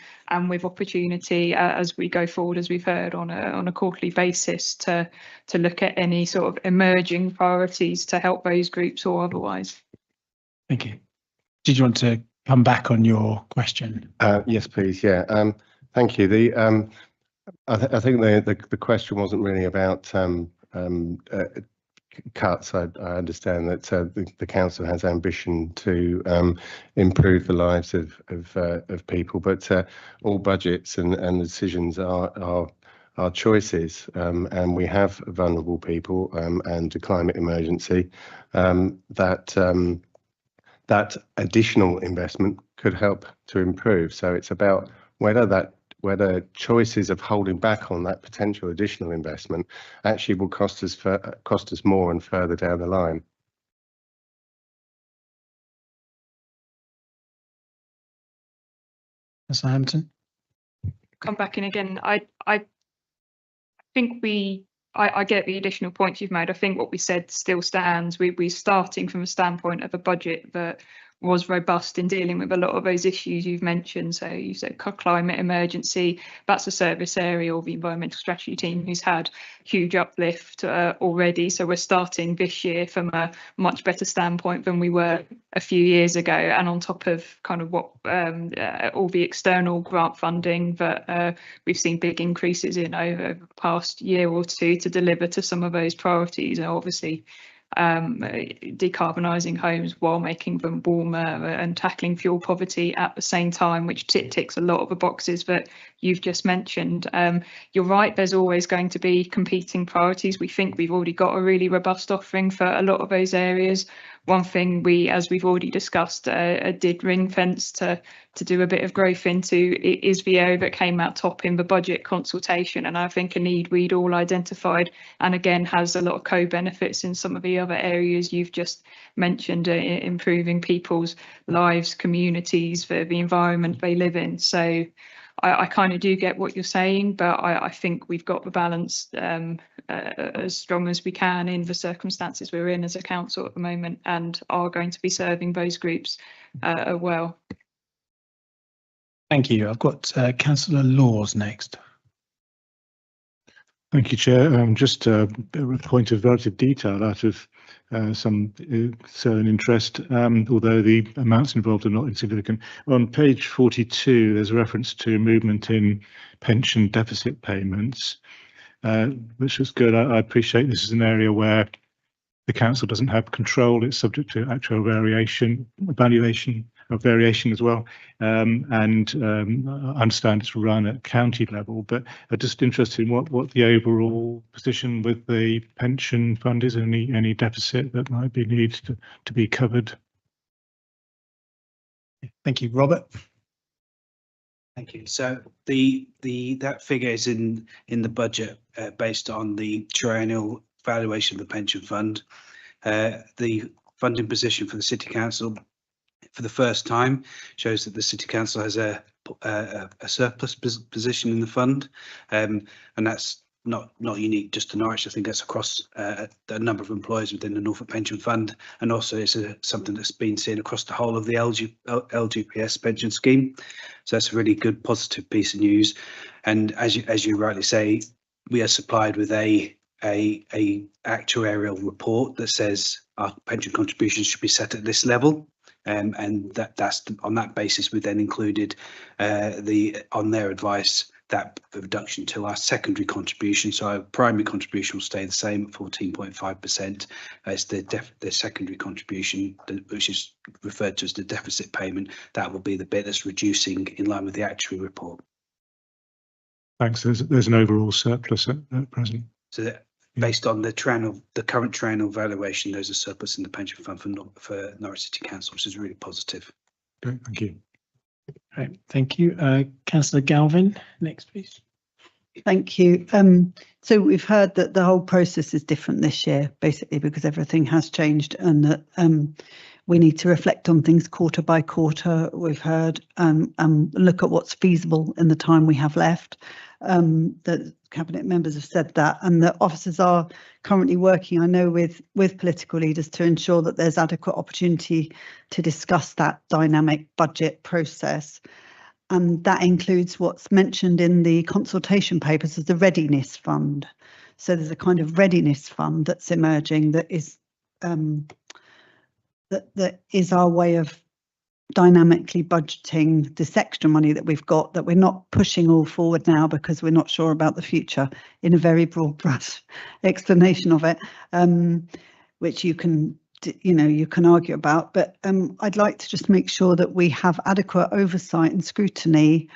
with opportunity as we go forward, as we've heard on a quarterly basis, to look at any sort of emerging priorities to help those groups or otherwise. Thank you. Did you want to come back on your question? Yes, please. Yeah. Thank you. I think the question wasn't really about cuts. I understand that the council has ambition to improve the lives of people, but all budgets and decisions are choices, and we have vulnerable people and a climate emergency that additional investment could help to improve. So it's about whether choices of holding back on that potential additional investment actually will cost us more and further down the line. Mr. Hampton? Come back in again. I think I get the additional points you've made. I think what we said still stands. We're starting from a standpoint of a budget that was robust in dealing with a lot of those issues you've mentioned. So you said climate emergency, that's a service area, or the environmental strategy team, who's had huge uplift already. So we're starting this year from a much better standpoint than we were a few years ago, and on top of kind of what all the external grant funding that we've seen big increases in over the past year or two to deliver to some of those priorities, and obviously decarbonising homes while making them warmer and tackling fuel poverty at the same time, which ticks a lot of the boxes that you've just mentioned. You're right, there's always going to be competing priorities. We think we've already got a really robust offering for a lot of those areas. One thing we, as we've already discussed, did ring fence to do a bit of growth into is the area that came out top in the budget consultation, and I think a need we'd all identified, and again has a lot of co-benefits in some of the other areas you've just mentioned, improving people's lives, communities, the environment they live in. So I kind of do get what you're saying, but I think we've got the balance as strong as we can in the circumstances we're in as a council at the moment, and are going to be serving those groups well. Thank you. I've got Councillor Laws next. Thank you, Chair. Just a point of relative detail out of some concern interest, although the amounts involved are not insignificant. On page 42, there's a reference to movement in pension deficit payments, which was good. I appreciate this is an area where the council doesn't have control. It's subject to actual valuation as well, and I understand it's run at county level, but I'm just interested in what the overall position with the pension fund is, any deficit that might be needed to be covered. Thank you. Robert? Thank you. So that figure is in the budget based on the triennial valuation of the pension fund. The funding position for the City Council for the first time shows that the City Council has a surplus position in the fund, and that's not unique just to Norwich. I think that's across a number of employers within the Norfolk Pension Fund, and also it's something that's been seen across the whole of the LGPS pension scheme. So that's a really good positive piece of news. And as you rightly say, we are supplied with a actuarial report that says our pension contributions should be set at this level, and that's on that basis we then included on their advice that reduction to our secondary contribution. So our primary contribution will stay the same at 14.5%. It's the secondary contribution, which is referred to as the deficit payment, that will be the bit that's reducing in line with the actuary report. Thanks. There's an overall surplus at present. So that, based on the current triennial valuation, there's a surplus in the pension fund for Norwich City Council, which is really positive. Okay, thank you. Right, thank you. Councillor Galvin, next, please. Thank you. So we've heard that the whole process is different this year, basically because everything has changed, and that we need to reflect on things quarter by quarter. We've heard look at what's feasible in the time we have left. The cabinet members have said that, and the officers are currently working, I know, with political leaders to ensure that there's adequate opportunity to discuss that dynamic budget process. And that includes what's mentioned in the consultation papers as the readiness fund. So there's a kind of readiness fund that's emerging that is that is our way of dynamically budgeting this extra money that we've got, that we're not pushing all forward now because we're not sure about the future, in a very broad brush explanation of it, which you can argue about. But I'd like to just make sure that we have adequate oversight and scrutiny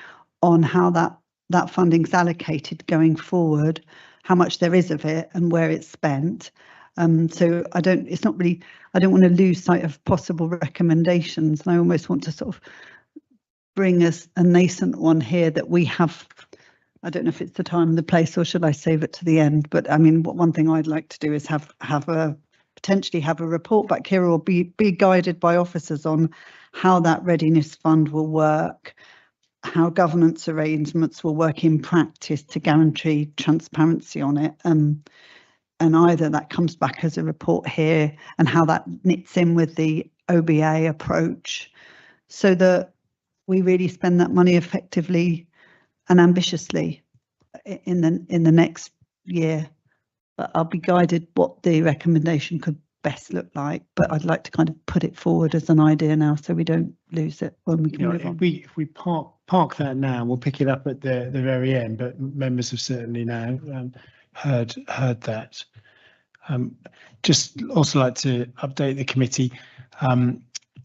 on how that funding's allocated going forward, how much there is of it and where it's spent. So I don't want to lose sight of possible recommendations, and I almost want to sort of bring us a nascent one here that we have. I don't know if it's the time and the place, or should I save it to the end? But I mean, one thing I'd like to do is potentially have a report back here, or be guided by officers on how that readiness fund will work, how governance arrangements will work in practice to guarantee transparency on it. And either that comes back as a report here, and how that knits in with the OBA approach, so that we really spend that money effectively and ambitiously in the next year. But I'll be guided what the recommendation could best look like. But I'd like to kind of put it forward as an idea now, so we don't lose it when we can move on. If we park that now, we'll pick it up at the very end. But members have certainly now heard that. Just also like to update the committee.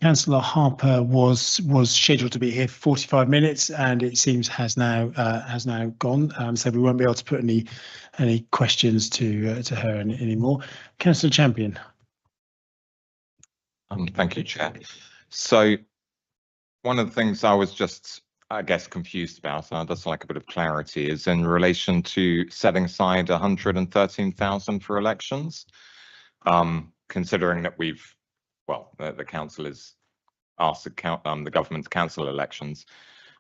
Councillor Harper was scheduled to be here for 45 minutes, and it seems has now gone. So we won't be able to put any questions to her anymore. Councillor Champion. Thank you, Chair. So one of the things I was just, I guess, confused about, and I'd just like a bit of clarity, is in relation to setting aside 113,000 for elections, considering that the council has asked the government to cancel elections.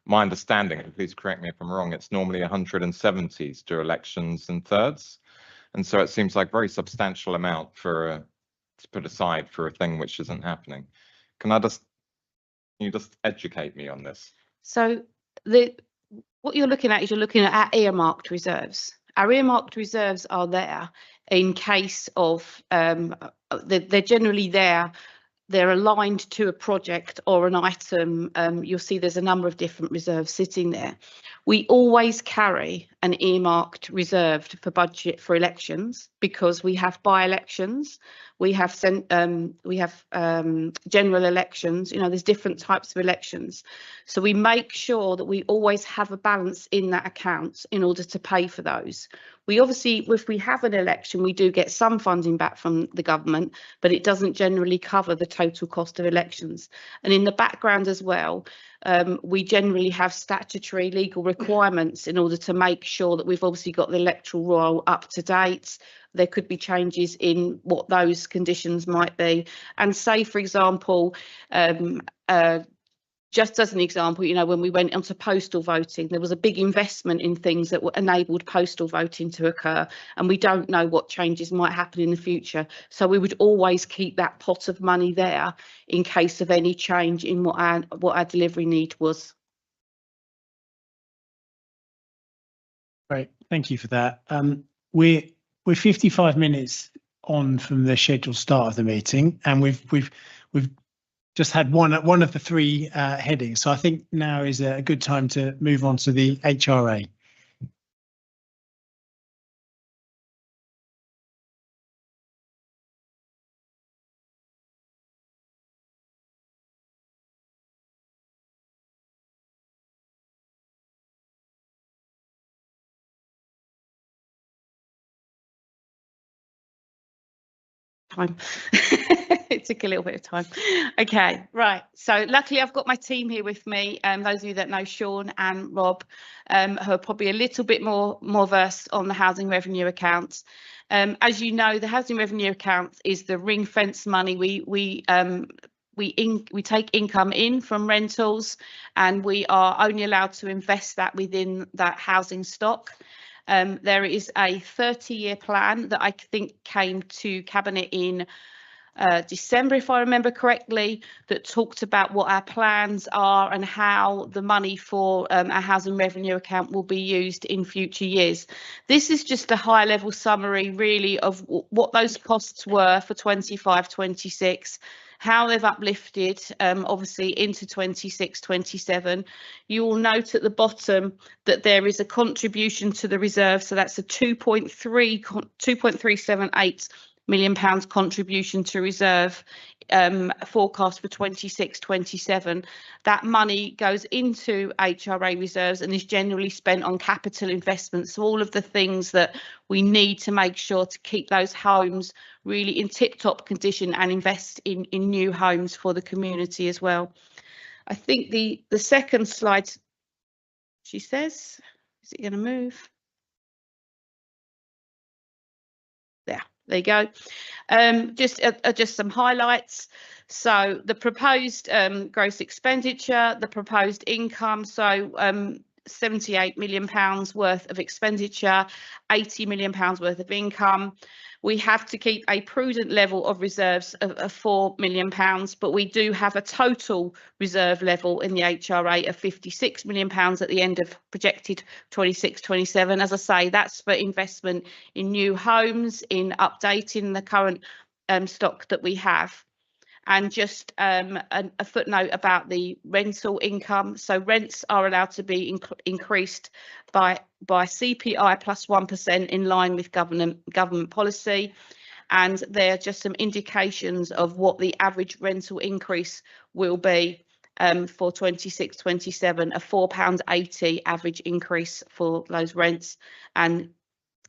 My understanding, and please correct me if I'm wrong, it's normally 170s to elections and thirds, and so it seems like a very substantial amount to put aside for a thing which isn't happening. Can you just educate me on this? So what you're looking at is our earmarked reserves. Our earmarked reserves are there in case of they're generally there. They're aligned to a project or an item. You'll see there's a number of different reserves sitting there. We always carry an earmarked reserved for budget for elections, because we have by-elections, we have general elections. There's different types of elections, so we make sure that we always have a balance in that account in order to pay for those. We obviously, if we have an election, we do get some funding back from the government, but it doesn't generally cover the total cost of elections. And in the background as well, we generally have statutory legal requirements in order to make sure that we've obviously got the electoral roll up to date. There could be changes in what those conditions might be. And say, for example, just as an example, when we went onto postal voting, there was a big investment in things that enabled postal voting to occur, and we don't know what changes might happen in the future. So we would always keep that pot of money there in case of any change in what our delivery need was. Great, thank you for that. We're 55 minutes on from the scheduled start of the meeting, and we've just had one of the three headings. So I think now is a good time to move on to the HRA. time. It took a little bit of time. Okay, right. So luckily I've got my team here with me. Those of you that know Sean and Rob, who are probably a little bit more versed on the housing revenue accounts. As you know, the housing revenue accounts is the ring fence money. We take income in from rentals, and we are only allowed to invest that within that housing stock. There is a 30-year plan that I think came to Cabinet in December, if I remember correctly, that talked about what our plans are and how the money for our housing revenue account will be used in future years. This is just a high level summary really of what those costs were for 25-26, how they've uplifted obviously into 26-27. You will note at the bottom that there is a contribution to the reserve, so that's a 2.378 million pounds contribution to reserve forecast for 26-27. That money goes into HRA reserves and is generally spent on capital investments. So all of the things that we need to make sure to keep those homes really in tip-top condition and invest in new homes for the community as well. I think the second slide, she says, is it going to move? There you go. Just some highlights. So the proposed gross expenditure, the proposed income, so 78 million pounds worth of expenditure, 80 million pounds worth of income. We have to keep a prudent level of reserves of 4 million pounds, but we do have a total reserve level in the HRA of 56 million pounds at the end of projected 26-27. As I say, that's for investment in new homes, in updating the current stock that we have. And just a footnote about the rental income. So rents are allowed to be increased by CPI plus 1% in line with government policy. And there are just some indications of what the average rental increase will be for 26-27, a £4.80 average increase for those rents, and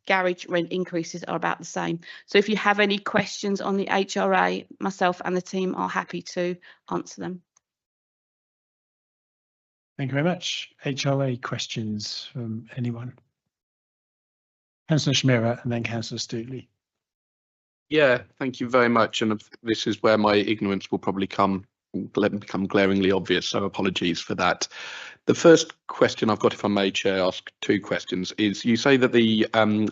garage rent increases are about the same. So if you have any questions on the HRA, myself and the team are happy to answer them. Thank you very much. HRA questions from anyone? Councillor Schmira and then Councillor Stutley. Yeah, thank you very much. And this is where my ignorance will probably become glaringly obvious, so apologies for that. The first question I've got, if I may, Chair, ask two questions, is you say that the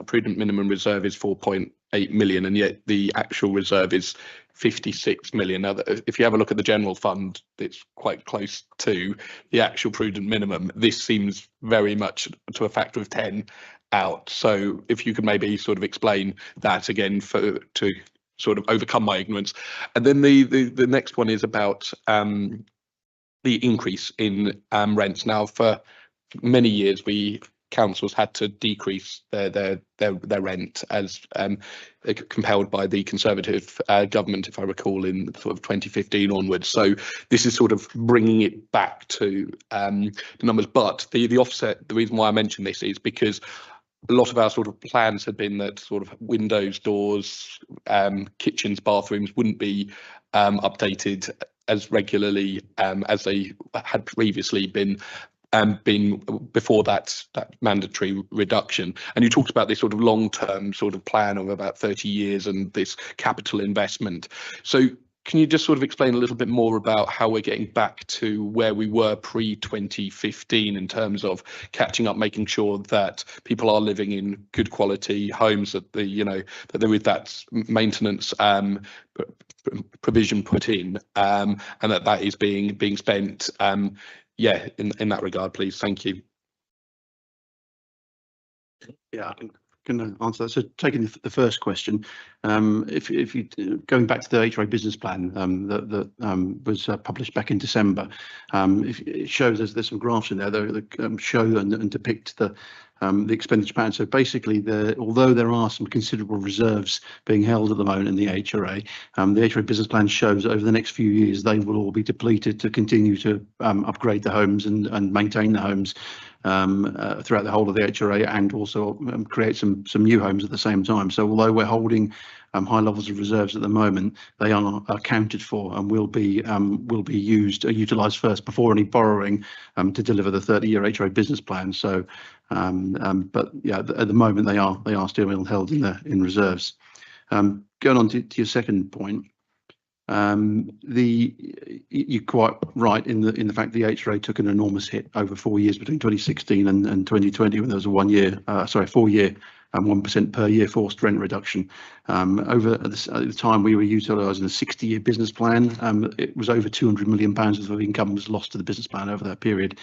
prudent minimum reserve is 4.8 million and yet the actual reserve is 56 million. Now, if you have a look at the general fund, it's quite close to the actual prudent minimum. This seems very much to a factor of 10 out. So if you could maybe sort of explain that again to sort of overcome my ignorance. And then the next one is about the increase in rents. Now, for many years, councils had to decrease their rent as compelled by the Conservative government, if I recall, in sort of 2015 onwards. So this is sort of bringing it back to the numbers. But the offset, the reason why I mention this is because a lot of our sort of plans had been that sort of windows, doors, kitchens, bathrooms wouldn't be updated as regularly as they had previously been before that mandatory reduction. And you talked about this sort of long-term sort of plan of about 30 years and this capital investment. So can you just sort of explain a little bit more about how we're getting back to where we were pre-2015 in terms of catching up, making sure that people are living in good quality homes, that that there is that maintenance provision put in, and that is being spent, in that regard, please. Thank you. Yeah, I can answer that. So taking the first question, if you going back to the HRA business plan that was published back in December, it shows there's some graphs in there that show and depict the expenditure pattern. So basically, although there are some considerable reserves being held at the moment in the HRA, the HRA business plan shows that over the next few years they will all be depleted to continue to upgrade the homes and maintain the homes throughout the whole of the HRA, and also create some new homes at the same time. So although we're holding high levels of reserves at the moment, they are accounted for and will be utilised first before any borrowing to deliver the 30-year HRA business plan. So, but yeah, at the moment they are still held in reserves. Going on to your second point. You're quite right in the fact the HRA took an enormous hit over 4 years between 2016 and 2020, when there was a 4-year 1% per year forced rent reduction. Over at the time we were utilising a 60-year business plan. It was over £200 million of income was lost to the business plan over that period.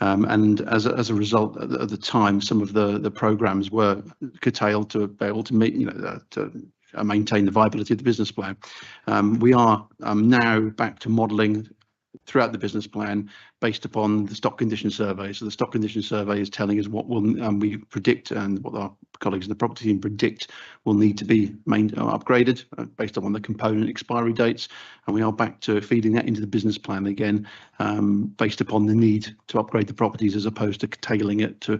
And as a result, at the time, some of the programmes were curtailed to be able to meet, to maintain the viability of the business plan. We are now back to modelling throughout the business plan based upon the stock condition survey. So the stock condition survey is telling us what will we predict, and what our colleagues in the property team predict will need to be upgraded based upon the component expiry dates. And we are back to feeding that into the business plan again, based upon the need to upgrade the properties as opposed to tailing it to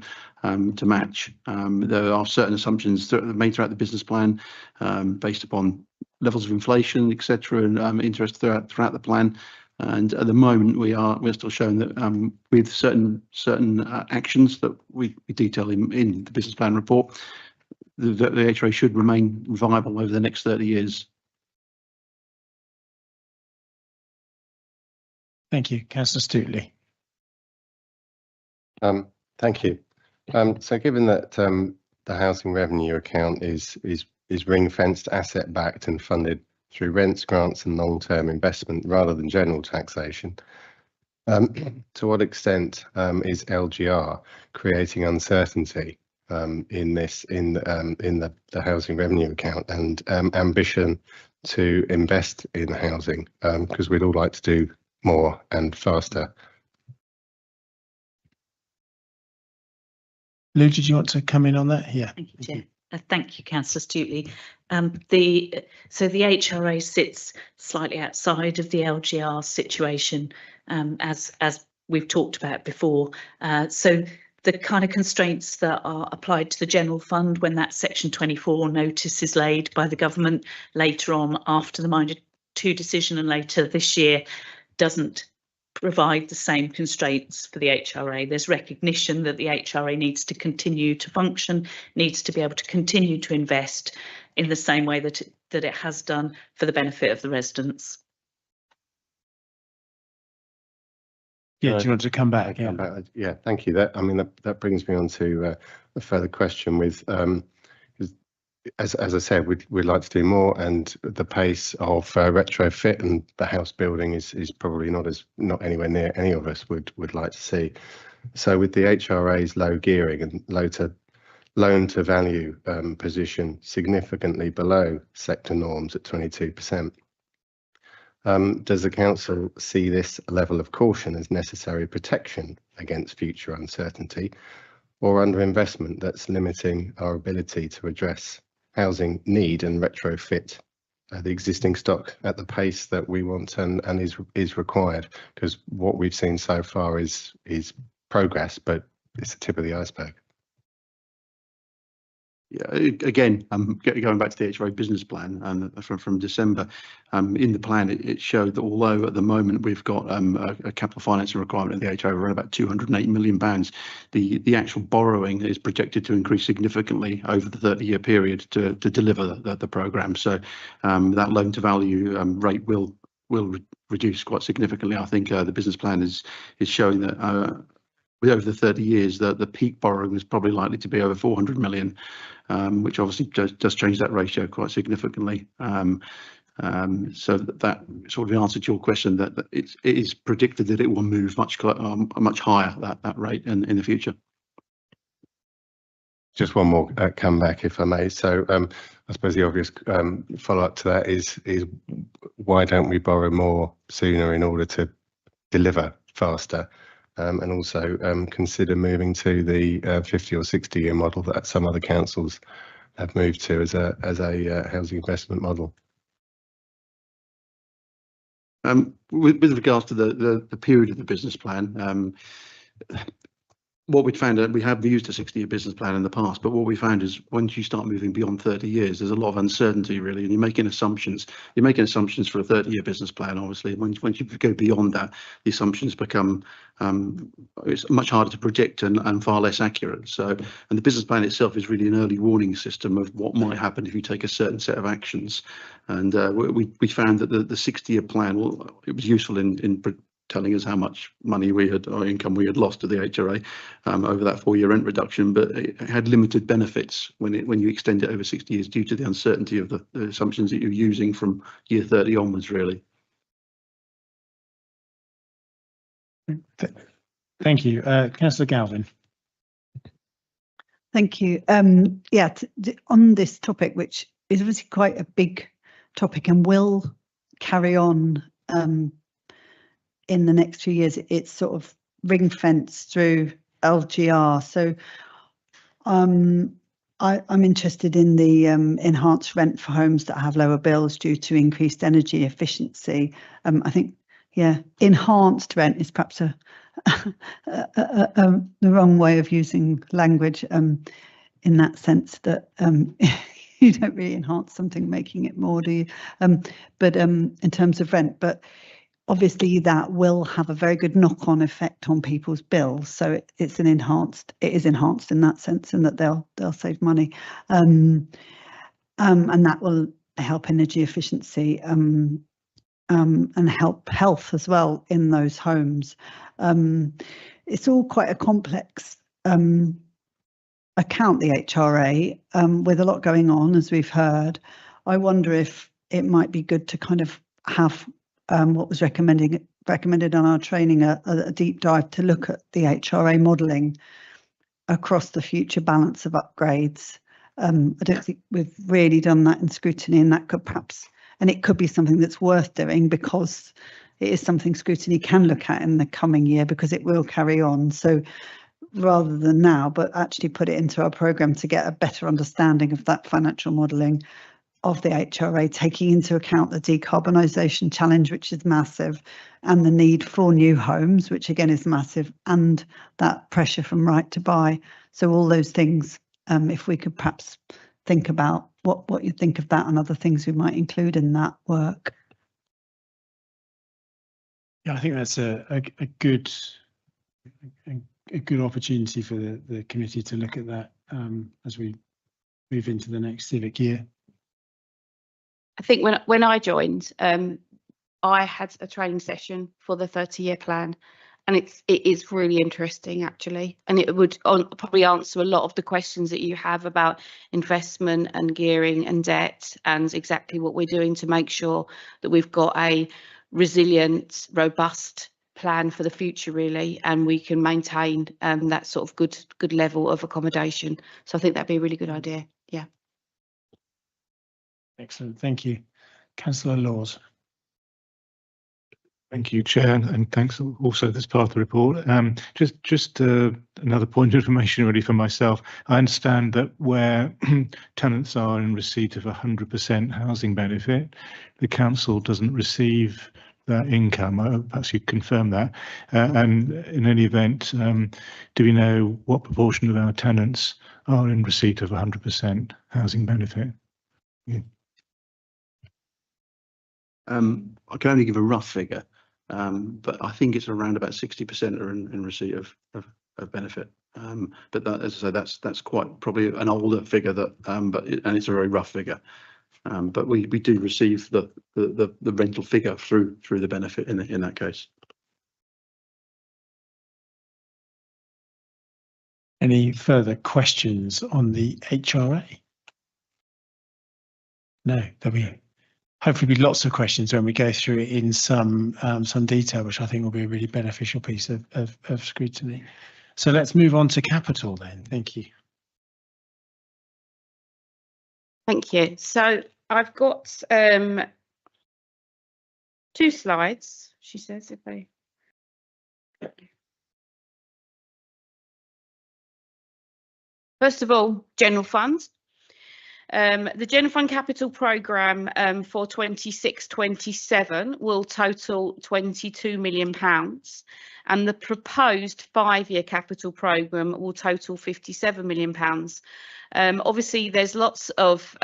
match. There are certain assumptions made throughout the business plan based upon levels of inflation, etc., and interest throughout the plan. And at the moment, we're still showing that with certain actions that we detail in the business plan report, the HRA should remain viable over the next 30 years. Thank you, Councillor Stuteley. Thank you. So given that the housing revenue account is ring-fenced, asset-backed and funded through rents, grants and long-term investment rather than general taxation, to what extent is LGR creating uncertainty in the housing revenue account and ambition to invest in housing, because we'd all like to do more and faster? Lou, did you want to come in on that? Yeah. Thank you, Chair. Thank you, Councillor Stuteley. The HRA sits slightly outside of the LGR situation, as we've talked about before. So the kind of constraints that are applied to the general fund when that Section 24 notice is laid by the government later on after the Minded 2 decision and later this year doesn't provide the same constraints for the HRA. There's recognition that the HRA needs to continue to function, needs to be able to continue to invest in the same way that it has done for the benefit of the residents. Yeah, do you want to come back? Yeah, thank you. That brings me on to a further question with as I said, we'd like to do more, and the pace of retrofit and the house building is probably not anywhere near any of us would like to see. So with the HRA's low gearing and loan to value position significantly below sector norms at 22%, does the council see this level of caution as necessary protection against future uncertainty, or underinvestment that's limiting our ability to address housing need and retrofit the existing stock at the pace that we want and is required? Because what we've seen so far is progress, but it's the tip of the iceberg. Yeah, again, going back to the HRA business plan from December, in the plan it showed that although at the moment we've got a capital financing requirement in the HRA around about £208 million, the actual borrowing is projected to increase significantly over the 30-year period to deliver the programme. So that loan to value rate will reduce quite significantly. I think the business plan is showing that over the 30 years, the peak borrowing is probably likely to be over 400 million, which obviously does change that ratio quite significantly. So that sort of answered your question, that it is predicted that it will move much higher, that rate in the future. Just one more comeback, if I may. So I suppose the obvious follow-up to that is why don't we borrow more sooner in order to deliver faster? And also consider moving to the 50 or 60 year model that some other councils have moved to as a housing investment model. With regards to the period of the business plan, what we'd found, we have used a 60-year business plan in the past, but what we found is once you start moving beyond 30 years, there's a lot of uncertainty really, and you're making assumptions. You're making assumptions for a 30-year business plan, obviously. Once you go beyond that, the assumptions become it's much harder to predict and far less accurate. So, and the business plan itself is really an early warning system of what might happen if you take a certain set of actions. And we found that the 60-year plan, well, it was useful in telling us how much money we had or income we had lost to the HRA over that 4-year rent reduction, but it had limited benefits when you extend it over 60 years due to the uncertainty of the assumptions that you're using from year 30 onwards, really. Thank you. Councillor Galvin. Thank you. Yeah, on this topic, which is obviously quite a big topic and will carry on in the next few years, it's sort of ring fenced through LGR. So I'm interested in the enhanced rent for homes that have lower bills due to increased energy efficiency. I think, yeah, enhanced rent is perhaps the wrong way of using language in that sense that you don't really enhance something making it more, do you? But in terms of rent, but obviously that will have a very good knock-on effect on people's bills. So it is enhanced in that sense, and that they'll save money, and that will help energy efficiency and help health as well in those homes. It's all quite a complex account, the HRA, with a lot going on, as we've heard. I wonder if it might be good to kind of have what was recommended on our training, a deep dive to look at the HRA modelling across the future balance of upgrades. I don't think we've really done that in Scrutiny, and that could perhaps, and it could be something that's worth doing, because it is something Scrutiny can look at in the coming year, because it will carry on. So rather than now, but actually put it into our programme to get a better understanding of that financial modelling of the HRA, taking into account the decarbonisation challenge, which is massive, and the need for new homes, which again is massive, and that pressure from right to buy. So all those things, if we could perhaps think about what you think of that and other things we might include in that work. Yeah, I think that's a good opportunity for the committee to look at that as we move into the next civic year. I think when I joined, I had a training session for the 30-year plan, and it is really interesting actually, and it would probably answer a lot of the questions that you have about investment and gearing and debt, and exactly what we're doing to make sure that we've got a resilient, robust plan for the future really, and we can maintain that sort of good level of accommodation. So I think that'd be a really good idea. Yeah. Excellent, thank you. Councillor Laws. Thank you, Chair, and thanks also this part of the report. Just another point of information really for myself. I understand that where tenants are in receipt of 100% housing benefit, the council doesn't receive that income. Perhaps you confirm that. And in any event, do we know what proportion of our tenants are in receipt of 100% housing benefit? Yeah. I can only give a rough figure, but I think it's around about 60% are in receipt of benefit. But that, as I say, that's quite probably an older figure that, and it's a very rough figure. But we do receive the rental figure through the benefit in that case. Any further questions on the HRA? No, there'll be hopefully be lots of questions when we go through it in some detail, which I think will be a really beneficial piece of scrutiny. So let's move on to capital then. Thank you. Thank you. So I've got 2 slides, she says, if they. First of all, general funds. The General Fund Capital Programme for 26-27 will total £22 million, and the proposed 5-year capital programme will total £57 million. Obviously, there's lots of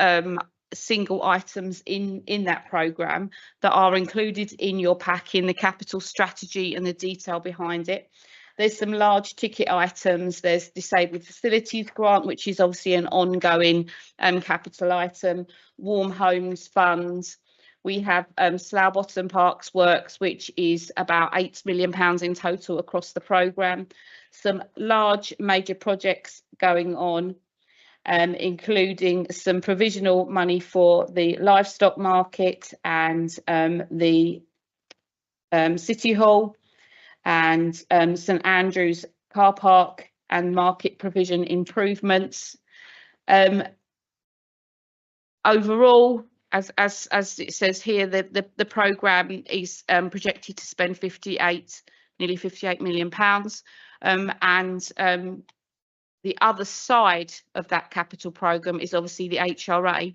single items in that programme that are included in your pack in the capital strategy and the detail behind it. There's some large ticket items. There's Disabled Facilities Grant, which is obviously an ongoing capital item. Warm Homes Funds. We have Slough Bottom Parks Works, which is about £8 million in total across the programme. Some large major projects going on, including some provisional money for the livestock market and the City Hall, and St Andrews car park and market provision improvements. Overall, as it says here, the programme is projected to spend nearly £58 million, and the other side of that capital programme is obviously the HRA,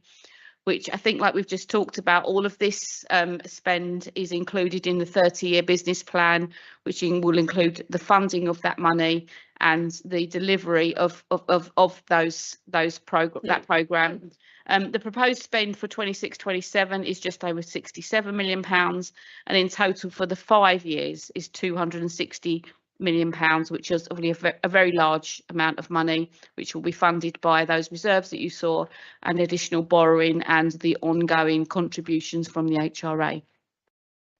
which I think, like we've just talked about, all of this spend is included in the 30-year business plan, which will include the funding of that money and the delivery of that programme. The proposed spend for 26-27 is just over £67 million, and in total for the 5 years is £260 million, which is obviously a very large amount of money, which will be funded by those reserves that you saw and additional borrowing and the ongoing contributions from the HRA.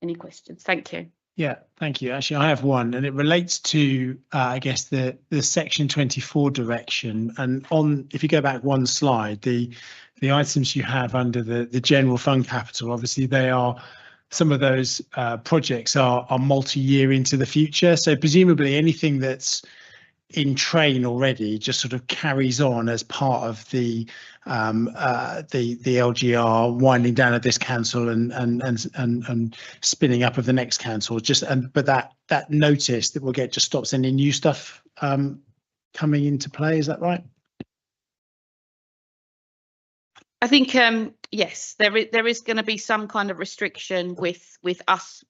Any questions? Thank you. Yeah, thank you. Actually, I have one, and it relates to, I guess, the section 24 direction. And if you go back one slide, the items you have under the general fund capital, obviously they are, some of those projects are multi-year into the future. So presumably anything that's in train already just sort of carries on as part of the LGR winding down of this council and spinning up of the next council. But that notice that we'll get just stops any new stuff coming into play. Is that right? I think yes, there is going to be some kind of restriction with us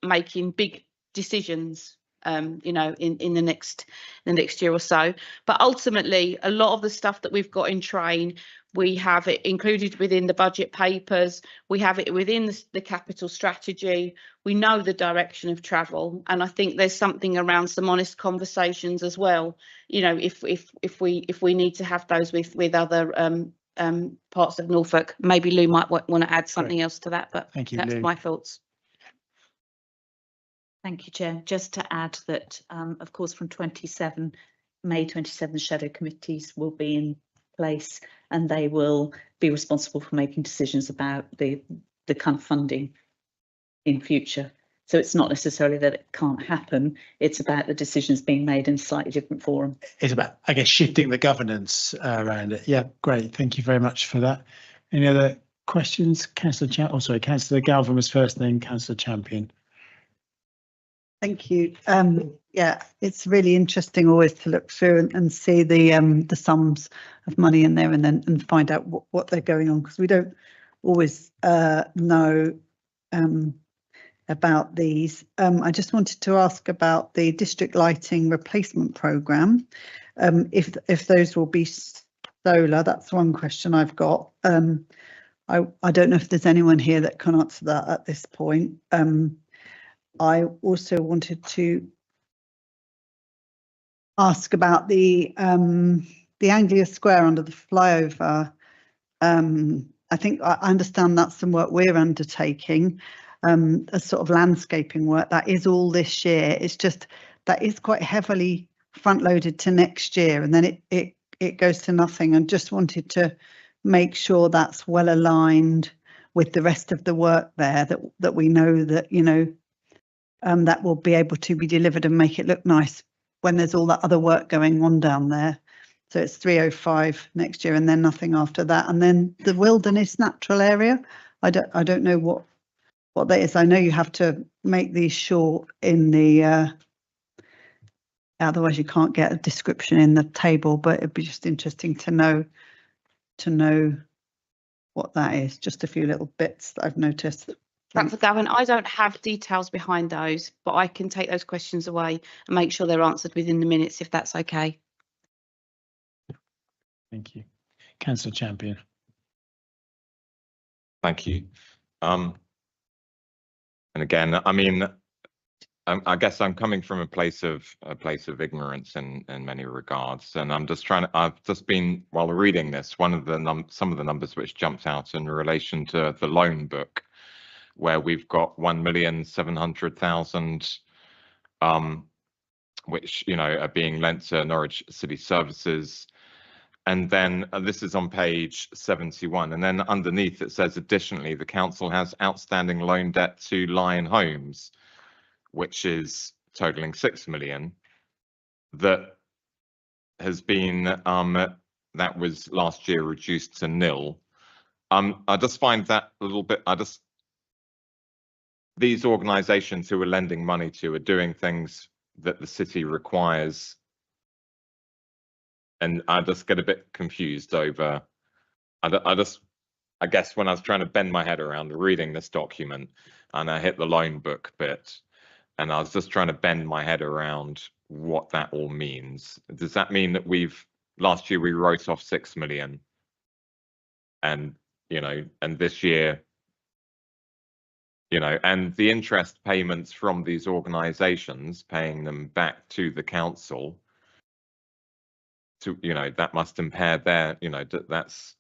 making big decisions, you know, in the next year or so. But ultimately, a lot of the stuff that we've got in train, we have it included within the budget papers. We have it within the capital strategy. We know the direction of travel, and I think there's something around some honest conversations as well. You know, if we need to have those with other parts of Norfolk. Maybe Lou might want to add something else to that, but thank you, that's Lou. my thoughts. Thank you, Chair. Just to add that, of course, from May 27, shadow committees will be in place, and they will be responsible for making decisions about the kind of funding in future. So it's not necessarily that it can't happen, it's about the decisions being made in a slightly different forum. It's about, I guess, shifting the governance around it. Yeah, great. Thank you very much for that. Any other questions? Councillor Councillor Galvin was first, then Councillor Champion. Thank you. Yeah, it's really interesting always to look through and see the sums of money in there and find out what they're going on, because we don't always know about these. I just wanted to ask about the district lighting replacement programme. If those will be solar, that's one question I've got. I don't know if there's anyone here that can answer that at this point. I also wanted to ask about the Anglia Square under the flyover. I think I understand that's some work we're undertaking, a sort of landscaping work that is all this year. It's just that is quite heavily front loaded to next year, and then it goes to nothing. And just wanted to make sure that's well aligned with the rest of the work there, that we know that, you know, that will be able to be delivered and make it look nice when there's all that other work going on down there. So it's 305 next year and then nothing after that. And then the wilderness natural area, I don't know what that is. I know you have to make these short in the otherwise you can't get a description in the table, but it'd be just interesting to know to know what that is. Just a few little bits that I've noticed. Councillor Gavin, I don't have details behind those, but I can take those questions away and make sure they're answered within the minutes if that's okay. Thank you. Councillor Champion. Thank you. And again, I mean, I guess I'm coming from a place of ignorance in many regards, and I'm just trying to. I've just been, while reading this, one of the some of the numbers which jumped out in relation to the loan book, where we've got 1,700,000, which are being lent to Norwich City Services. And then this is on page 71, and then underneath it says, additionally, the council has outstanding loan debt to Lion Homes, which is totaling 6 million. That has been that was last year reduced to nil. I just find that a little bit. These organisations who are lending money to are doing things that the city requires. And I just get a bit confused over, I guess when I was trying to bend my head around reading this document and I hit the loan book bit and I was just trying to bend my head around what that all means. Does that mean that last year we wrote off 6 million and, and this year, and the interest payments from these organisations paying them back to the council, that must impair their, that's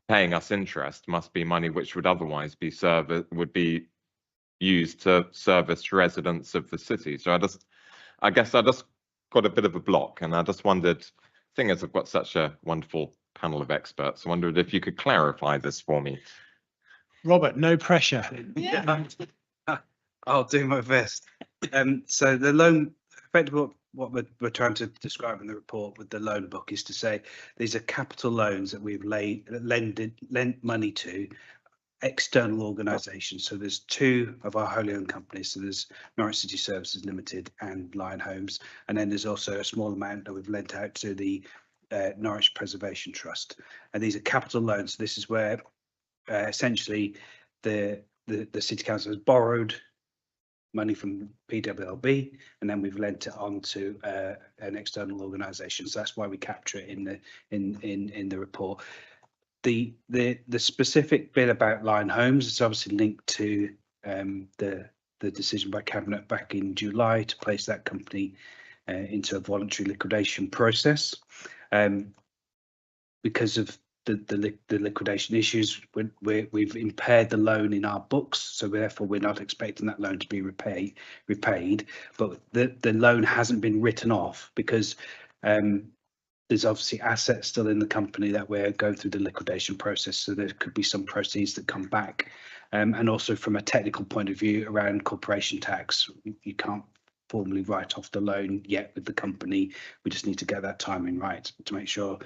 paying us interest must be money which would otherwise be used to service residents of the city. So I guess I just got a bit of a block, and I just wondered, thing is, I've got such a wonderful panel of experts. I wondered if you could clarify this for me. Robert, no pressure. Yeah. I'll do my best. So the loan, effectively what we're trying to describe in the report with the loan book is to say these are capital loans that we've lent money to external organisations. So there's two of our wholly owned companies. So there's Norwich City Services Limited and Lion Homes, and then there's also a small amount that we've lent out to the Norwich Preservation Trust. And these are capital loans. So this is where essentially the city council has borrowed money from PWLB, and then we've lent it on to an external organisation. So that's why we capture it in the report. The specific bit about Lion Homes is obviously linked to the decision by Cabinet back in July to place that company into a voluntary liquidation process. Because of the liquidation issues, we've impaired the loan in our books, so therefore we're not expecting that loan to be repaid. But the loan hasn't been written off because there's obviously assets still in the company that we're going through the liquidation process, so there could be some proceeds that come back. And also from a technical point of view around corporation tax, you can't formally write off the loan yet with the company. We just need to get that timing right to make sure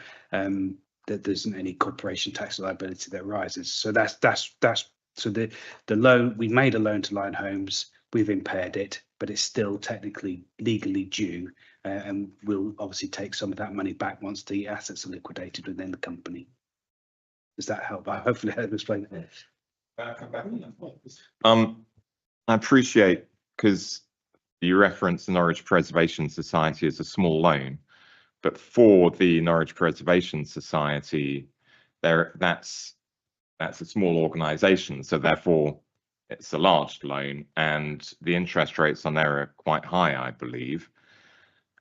that there isn't any corporation tax liability that arises. So that's so the loan, we made a loan to Lion Homes, we've impaired it, but it's still technically legally due, and we'll obviously take some of that money back once the assets are liquidated within the company. Does that help? Hopefully I've explained it. I appreciate, because you reference the Norwich Preservation Society as a small loan, but for the Norwich Preservation Society, that's a small organisation, so therefore it's a large loan, and the interest rates on there are quite high, I believe.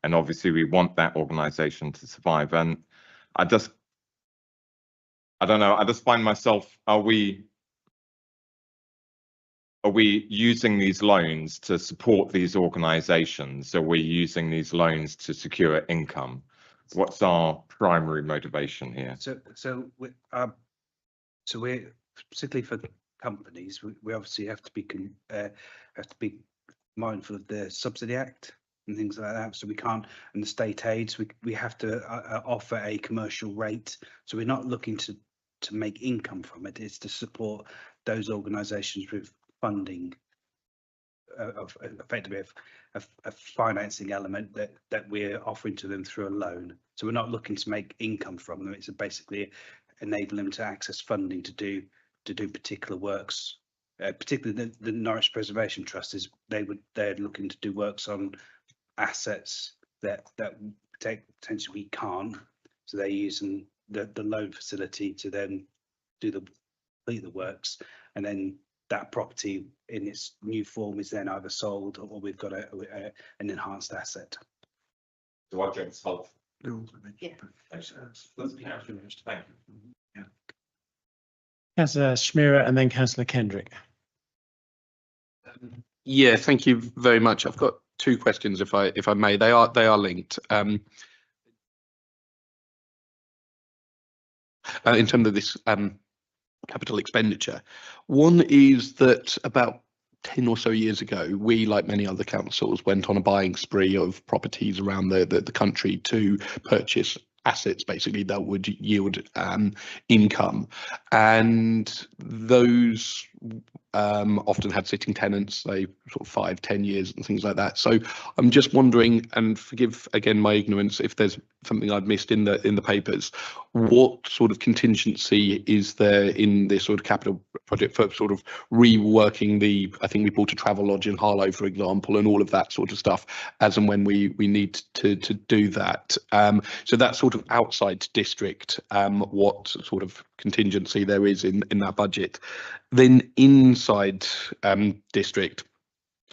And obviously we want that organisation to survive. And I don't know, I just find myself, are we using these loans to support these organisations? Are we using these loans to secure income? What's our primary motivation here? So we're particularly for companies, we obviously have to be mindful of the Subsidy Act and things like that. So we can't, and the state aids, we have to offer a commercial rate. So we're not looking to make income from it. It's to support those organisations with funding, effectively a financing element that we're offering to them through a loan. So we're not looking to make income from them. It's basically enable them to access funding to do particular works. Particularly the Norwich Preservation Trust they're looking to do works on assets that potentially we can't. So they're using the loan facility to then complete the works, and then that property in its new form is then either sold or we've got an enhanced asset. So I drink salt. Yeah. Thank you. Councillor Schmira and then Councillor Kendrick. Yeah, thank you very much. I've got two questions, if I may. They are linked. In terms of this capital expenditure, one is that about 10 or so years ago, we, like many other councils, went on a buying spree of properties around the country to purchase assets basically that would yield income, and those often had sitting tenants, say sort of 5-10 years and things like that. So I'm just wondering, and forgive again my ignorance if there's something I've missed in the papers, what sort of contingency is there in this sort of capital project for sort of reworking I think we bought a travel lodge in Harlow, for example, and all of that sort of stuff as and when we need to do that. So that's sort of outside district, what sort of contingency there is in that budget. Then inside district,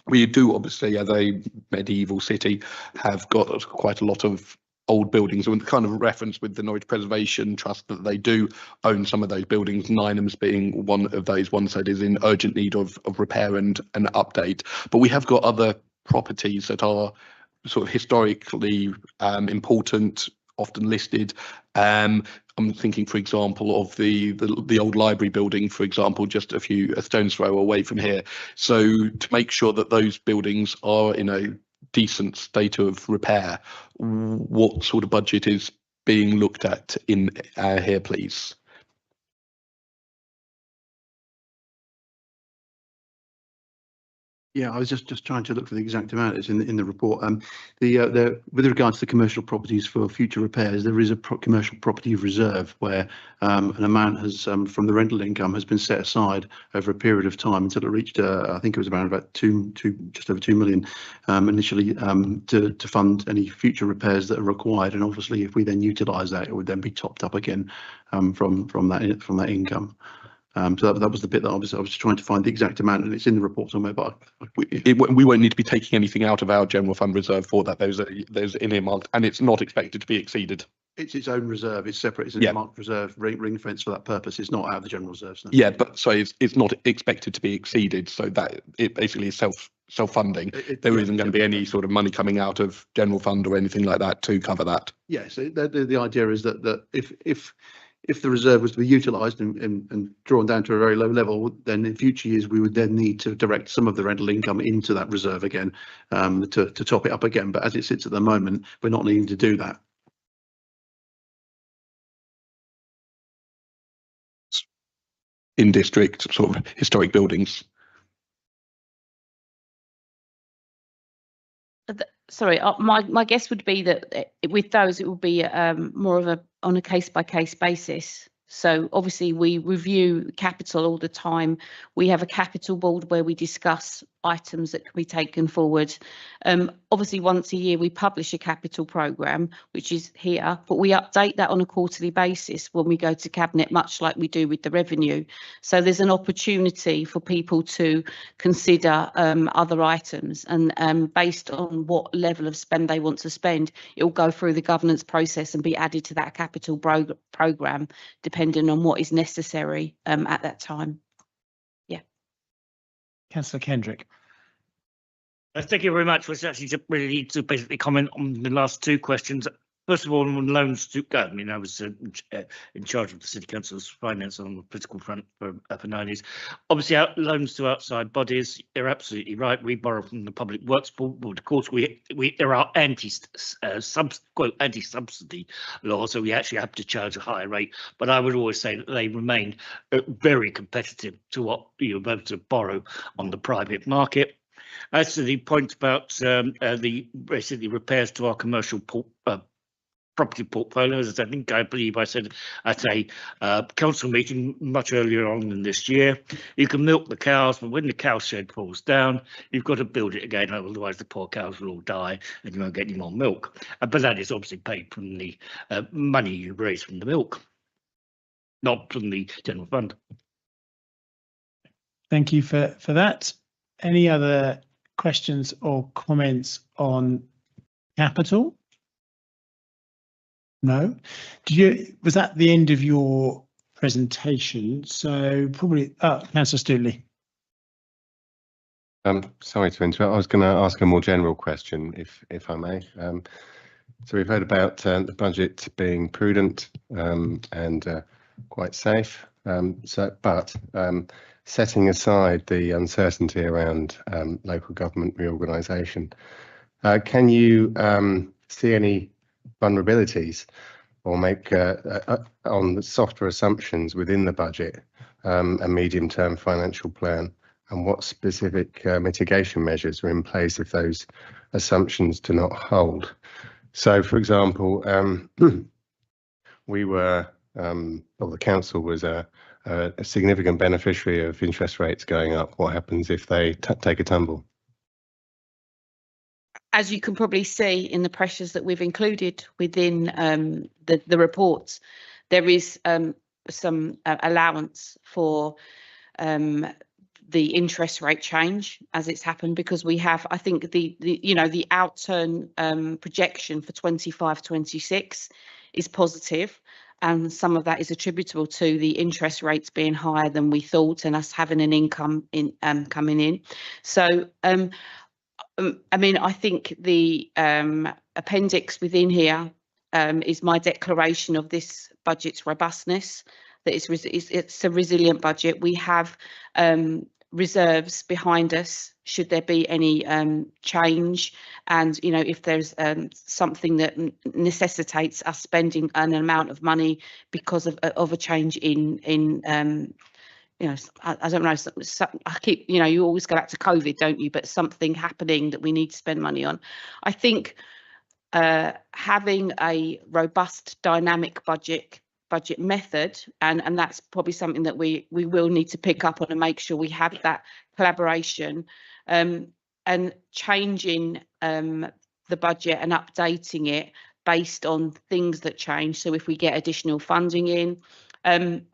we do obviously, as a medieval city, have got quite a lot of old buildings, and kind of reference with the Norwich Preservation Trust that they do own some of those buildings, Ninehams being one of those ones that is in urgent need of repair and an update. But we have got other properties that are sort of historically important, often listed. I'm thinking, for example, of the old library building, for example, just a stone's throw away from here. So to make sure that those buildings are in a decent state of repair, what sort of budget is being looked at in here, please? Yeah, I was just trying to look for the exact amount. It's in the report. With regards to the commercial properties for future repairs, there is a commercial property reserve where an amount has from the rental income has been set aside over a period of time until it reached I think it was around about just over 2 million initially, to fund any future repairs that are required. And obviously, if we then utilise that, it would then be topped up again from that income. So that was the bit that I was trying to find the exact amount, and it's in the report somewhere. But we won't need to be taking anything out of our general fund reserve for that. There's an earmarked, and it's not expected to be exceeded. It's its own reserve. It's separate. It's an earmarked reserve, ring fence for that purpose. It's not out of the general reserves. No. Yeah, but so it's not expected to be exceeded. So that it basically is self-funding. There isn't going to be any sort of money coming out of general fund or anything like that to cover that. Yes, the idea is that if the reserve was to be utilised and drawn down to a very low level, then in future years we would then need to direct some of the rental income into that reserve again, to top it up again. But as it sits at the moment, we're not needing to do that. In district sort of historic buildings. Sorry, my guess would be that with those it will be more of on a case-by-case basis. So obviously we review capital all the time. We have a capital board where we discuss items that can be taken forward. Obviously once a year we publish a capital programme, which is here, but we update that on a quarterly basis when we go to cabinet, much like we do with the revenue. So there's an opportunity for people to consider other items, and based on what level of spend they want to spend, it will go through the governance process and be added to that capital programme, depending on what is necessary at that time. Yeah. Councillor Kendrick. Thank you very much. Was actually really need to basically comment on the last two questions. First of all, on loans to go. I mean, I was in charge of the City Council's finance on the political front for 9 years. Obviously, loans to outside bodies, you're absolutely right. We borrow from the Public Works Board. Of course, there are anti-subsidy laws, so we actually have to charge a higher rate. But I would always say that they remain very competitive to what you're able to borrow on the private market. As to the point about the basically repairs to our commercial property portfolio, as I think I believe I said at a council meeting much earlier on in this year. You can milk the cows, but when the cow shed falls down, you've got to build it again, otherwise the poor cows will all die and you won't get any more milk. But that is obviously paid from the money you raise from the milk, not from the general fund. Thank you for that. Any other questions or comments on capital? No. Was that the end of your presentation? So probably, Councillor Stoodley. Sorry to interrupt. I was going to ask a more general question, if I may. So we've heard about the budget being prudent and quite safe. But setting aside the uncertainty around local government reorganisation, can you see any vulnerabilities or make on the softer assumptions within the budget a medium-term financial plan, and what specific mitigation measures are in place if those assumptions do not hold? So, for example, we were, or the council was a significant beneficiary of interest rates going up. What happens if they take a tumble? As you can probably see in the pressures that we've included within the reports, there is some allowance for the interest rate change as it's happened, because we have, I think, the outturn projection for 25-26 is positive, and some of that is attributable to the interest rates being higher than we thought and us having an income in coming in. So I mean, I think the appendix within here is my declaration of this budget's robustness, that it's a resilient budget. We have reserves behind us should there be any change, and if there's something that necessitates us spending an amount of money because of a change in I don't know, I keep, you always go back to COVID, don't you? But something happening that we need to spend money on. I think having a robust, dynamic budget method, and that's probably something that we will need to pick up on and make sure we have that collaboration, and changing the budget and updating it based on things that change. So if we get additional funding in,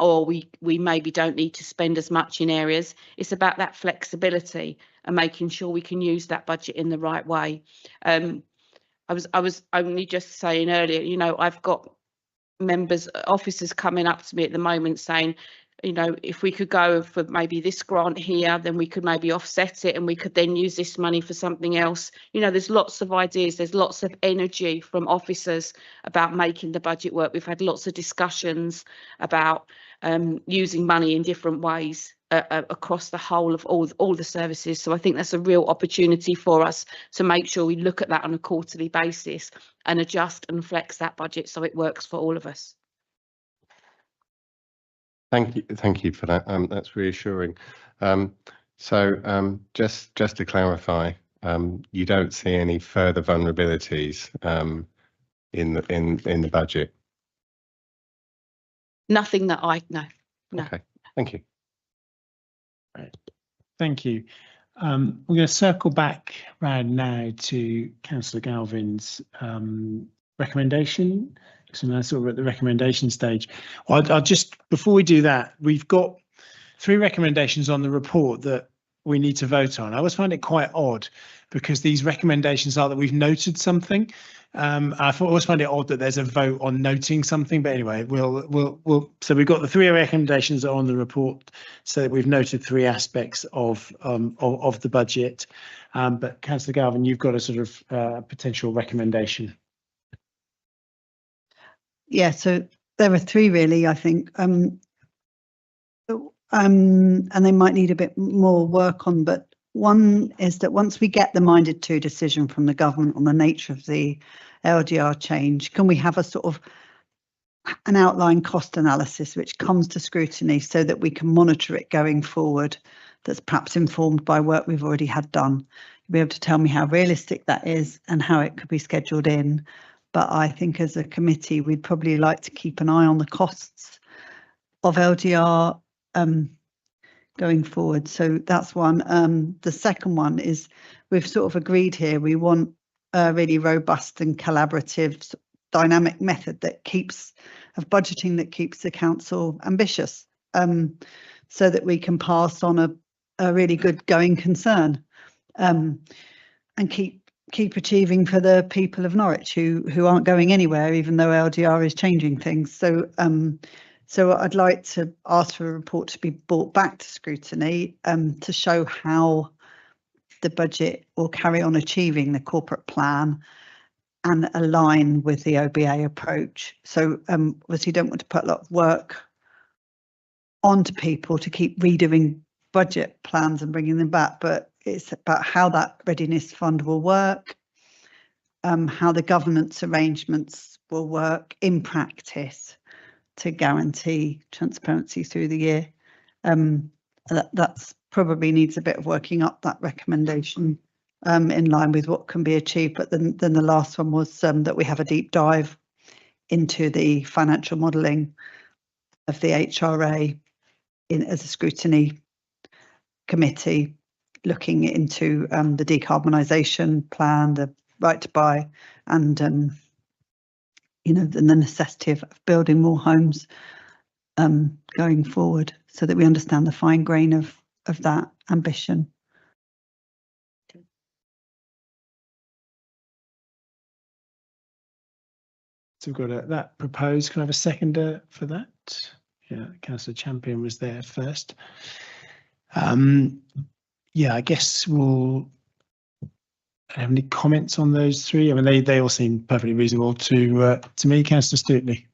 or we maybe don't need to spend as much in areas, it's about that flexibility and making sure we can use that budget in the right way. I was only just saying earlier, I've got officers coming up to me at the moment saying, if we could go for maybe this grant here, then we could maybe offset it and we could then use this money for something else. There's lots of ideas, there's lots of energy from officers about making the budget work. We've had lots of discussions about using money in different ways across the whole of all the services. So I think that's a real opportunity for us to make sure we look at that on a quarterly basis and adjust and flex that budget so it works for all of us. Thank you for that. That's reassuring. So just to clarify, you don't see any further vulnerabilities in the budget? Nothing that no. Okay, thank you. Right. Thank you. We're going to circle back round now to Councillor Galvin's recommendation. So now sort of at the recommendation stage. I'll just, before we do that, we've got 3 recommendations on the report that we need to vote on. I always find it quite odd because these recommendations are that we've noted something. I always find it odd that there's a vote on noting something, but anyway, so we've got the 3 recommendations that are on the report, so that we've noted 3 aspects of the budget. But Councillor Galvin, you've got a sort of potential recommendation. Yeah, so there are 3 really, I think, and they might need a bit more work on, but one is that once we get the minded to decision from the government on the nature of the LGR change, can we have a sort of an outline cost analysis which comes to scrutiny so that we can monitor it going forward, that's perhaps informed by work we've already had done? You'll be able to tell me how realistic that is and how it could be scheduled in. but I think as a committee, we'd probably like to keep an eye on the costs of LGR going forward. So that's one. The second one is we've sort of agreed here, we want a really robust and collaborative dynamic method of budgeting that keeps the council ambitious, so that we can pass on a really good going concern, and keep achieving for the people of Norwich who aren't going anywhere, even though LGR is changing things. So I'd like to ask for a report to be brought back to scrutiny, to show how the budget will carry on achieving the corporate plan and align with the OBA approach. So obviously don't want to put a lot of work onto people to keep redoing budget plans and bringing them back, but it's about how that readiness fund will work, how the governance arrangements will work in practice to guarantee transparency through the year. That's probably needs a bit of working up, that recommendation, in line with what can be achieved. But then the last one was that we have a deep dive into the financial modelling of the HRA as a scrutiny committee, looking into the decarbonisation plan, the right to buy, and the necessity of building more homes going forward, so that we understand the fine grain of that ambition. So we've got that proposed. Can I have a seconder for that? Yeah, Councillor Champion was there first. Yeah, I guess we'll have any comments on those three. I mean, they all seem perfectly reasonable to me. Councillor Stutely.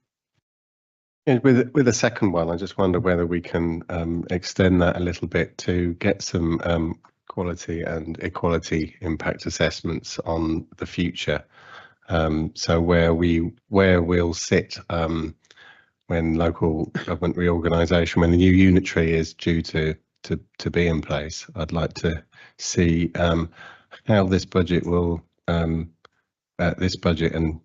Yeah, with the second one, I just wonder whether we can extend that a little bit to get some quality and equality impact assessments on the future. So where we'll sit when local government reorganisation, when the new unitary is due to be in place. I'd like to see how this budget will this budget and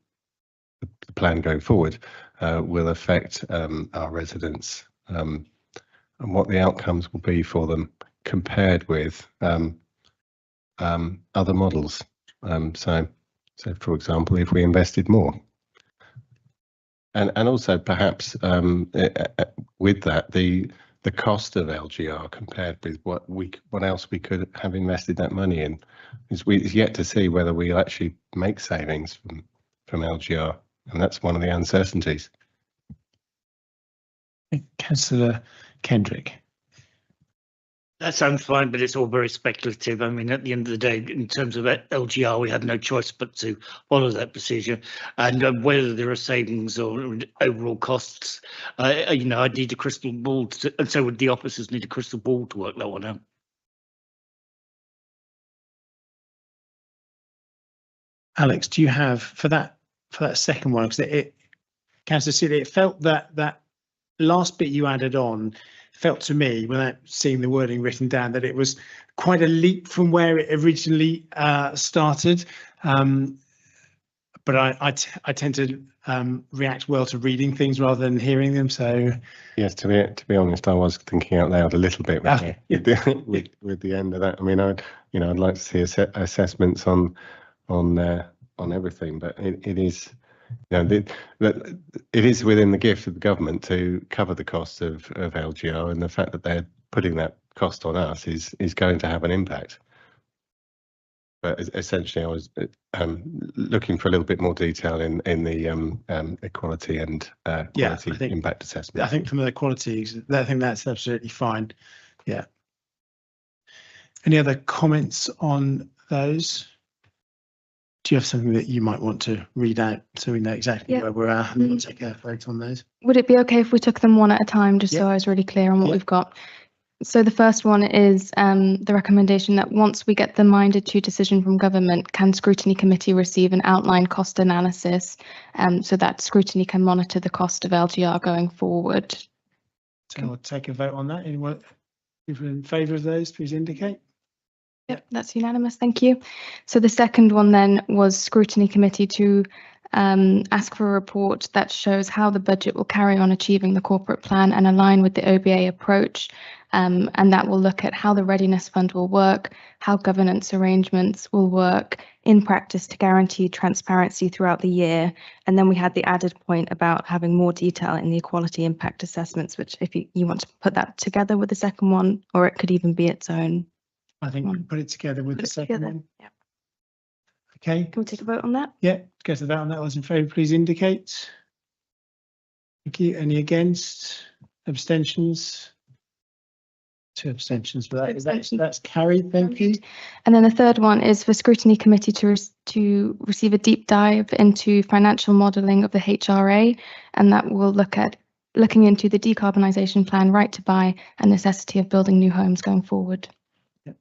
the plan going forward will affect our residents, and what the outcomes will be for them compared with other models. So for example, if we invested more, and also perhaps with that the cost of LGR compared with what else we could have invested that money in is yet to see whether we'll actually make savings from LGR, and that's one of the uncertainties. Councillor Kendrick. That sounds fine, but it's all very speculative. I mean, at the end of the day, in terms of LGR, we had no choice but to follow that procedure. And whether there are savings or overall costs, I need a crystal ball, and so would the officers need a crystal ball to work that one out. Alex, do you have for that second one? Because Councillor Seeley, it felt that last bit you added on felt to me, without seeing the wording written down, that it was quite a leap from where it originally started. But I tend to react well to reading things rather than hearing them. So yes, to be honest, I was thinking out loud a little bit with the end of that. I mean, I'd like to see assessments on everything, but it is. It is within the gift of the government to cover the cost of LGR, and the fact that they're putting that cost on us is going to have an impact. But essentially, I was looking for a little bit more detail in the equality and quality impact assessment. I think from the qualities, I think that's absolutely fine. Yeah. Any other comments on those? Do you have something that you might want to read out so we know exactly where we're at, and we'll take a vote on those? Would it be okay if we took them one at a time, just so I was really clear on what we've got? So the first one is the recommendation that once we get the minded to decision from government, can Scrutiny Committee receive an outline cost analysis so that Scrutiny can monitor the cost of LGR going forward? So we'll take a vote on that. Anyone in favour of those, please indicate. Yep, that's unanimous, thank you. So the second one then was Scrutiny Committee to ask for a report that shows how the budget will carry on achieving the corporate plan and align with the OBA approach. And that will look at how the readiness fund will work, how governance arrangements will work in practice to guarantee transparency throughout the year. And then we had the added point about having more detail in the equality impact assessments, which if you want to put that together with the second one, or it could even be its own. I think we put it together with the second one. Yeah. Okay. Can we take a vote on that? Yeah, go to the vote on that. All those in favour, please indicate. Thank you. Any against? Abstentions? 2 abstentions for that. That's carried. Thank you. And then the third one is for Scrutiny Committee to receive a deep dive into financial modelling of the HRA, and that will looking into the decarbonisation plan, right to buy, and necessity of building new homes going forward. Yep.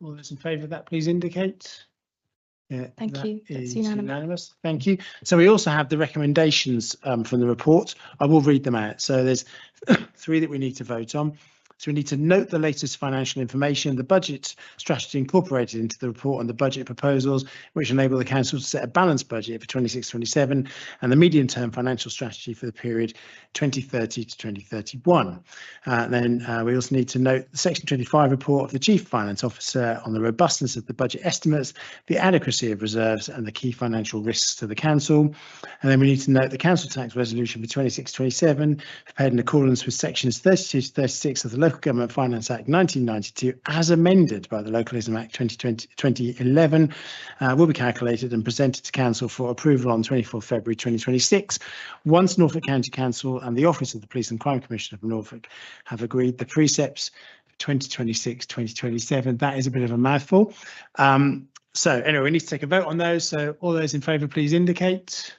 All those in favour of that, please indicate. Yeah, Thank you. That's unanimous. Thank you. So we also have the recommendations from the report. I will read them out. So there's 3 that we need to vote on. So we need to note the latest financial information, the budget strategy incorporated into the report and the budget proposals, which enable the council to set a balanced budget for 26-27 and the medium-term financial strategy for the period 2030 to 2031. Then we also need to note the Section 25 report of the Chief Finance Officer on the robustness of the budget estimates, the adequacy of reserves and the key financial risks to the council. And then we need to note the council tax resolution for 26-27 prepared in accordance with sections 32 to 36 of the Local Government Finance Act 1992 as amended by the Localism Act 2011 will be calculated and presented to Council for approval on 24 February 2026 once Norfolk County Council and the Office of the Police and Crime Commissioner of Norfolk have agreed the precepts for 2026-2027. That is a bit of a mouthful. So anyway, we need to take a vote on those. So all those in favour, please indicate.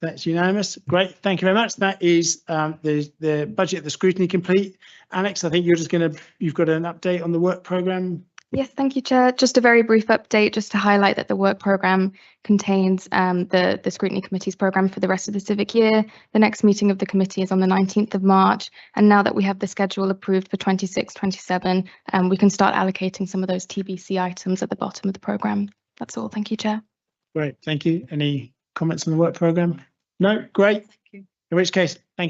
That's unanimous. Great. Thank you very much. That is the budget of the scrutiny complete. Alex, I think you've got an update on the work programme. Yes, thank you, Chair. Just a very brief update just to highlight that the work programme contains the Scrutiny Committee's programme for the rest of the civic year. The next meeting of the committee is on the 19th of March. And now that we have the schedule approved for 26-27, we can start allocating some of those TBC items at the bottom of the programme. That's all. Thank you, Chair. Great. Thank you. Any comments on the work programme? No? Great. In which case, thank you.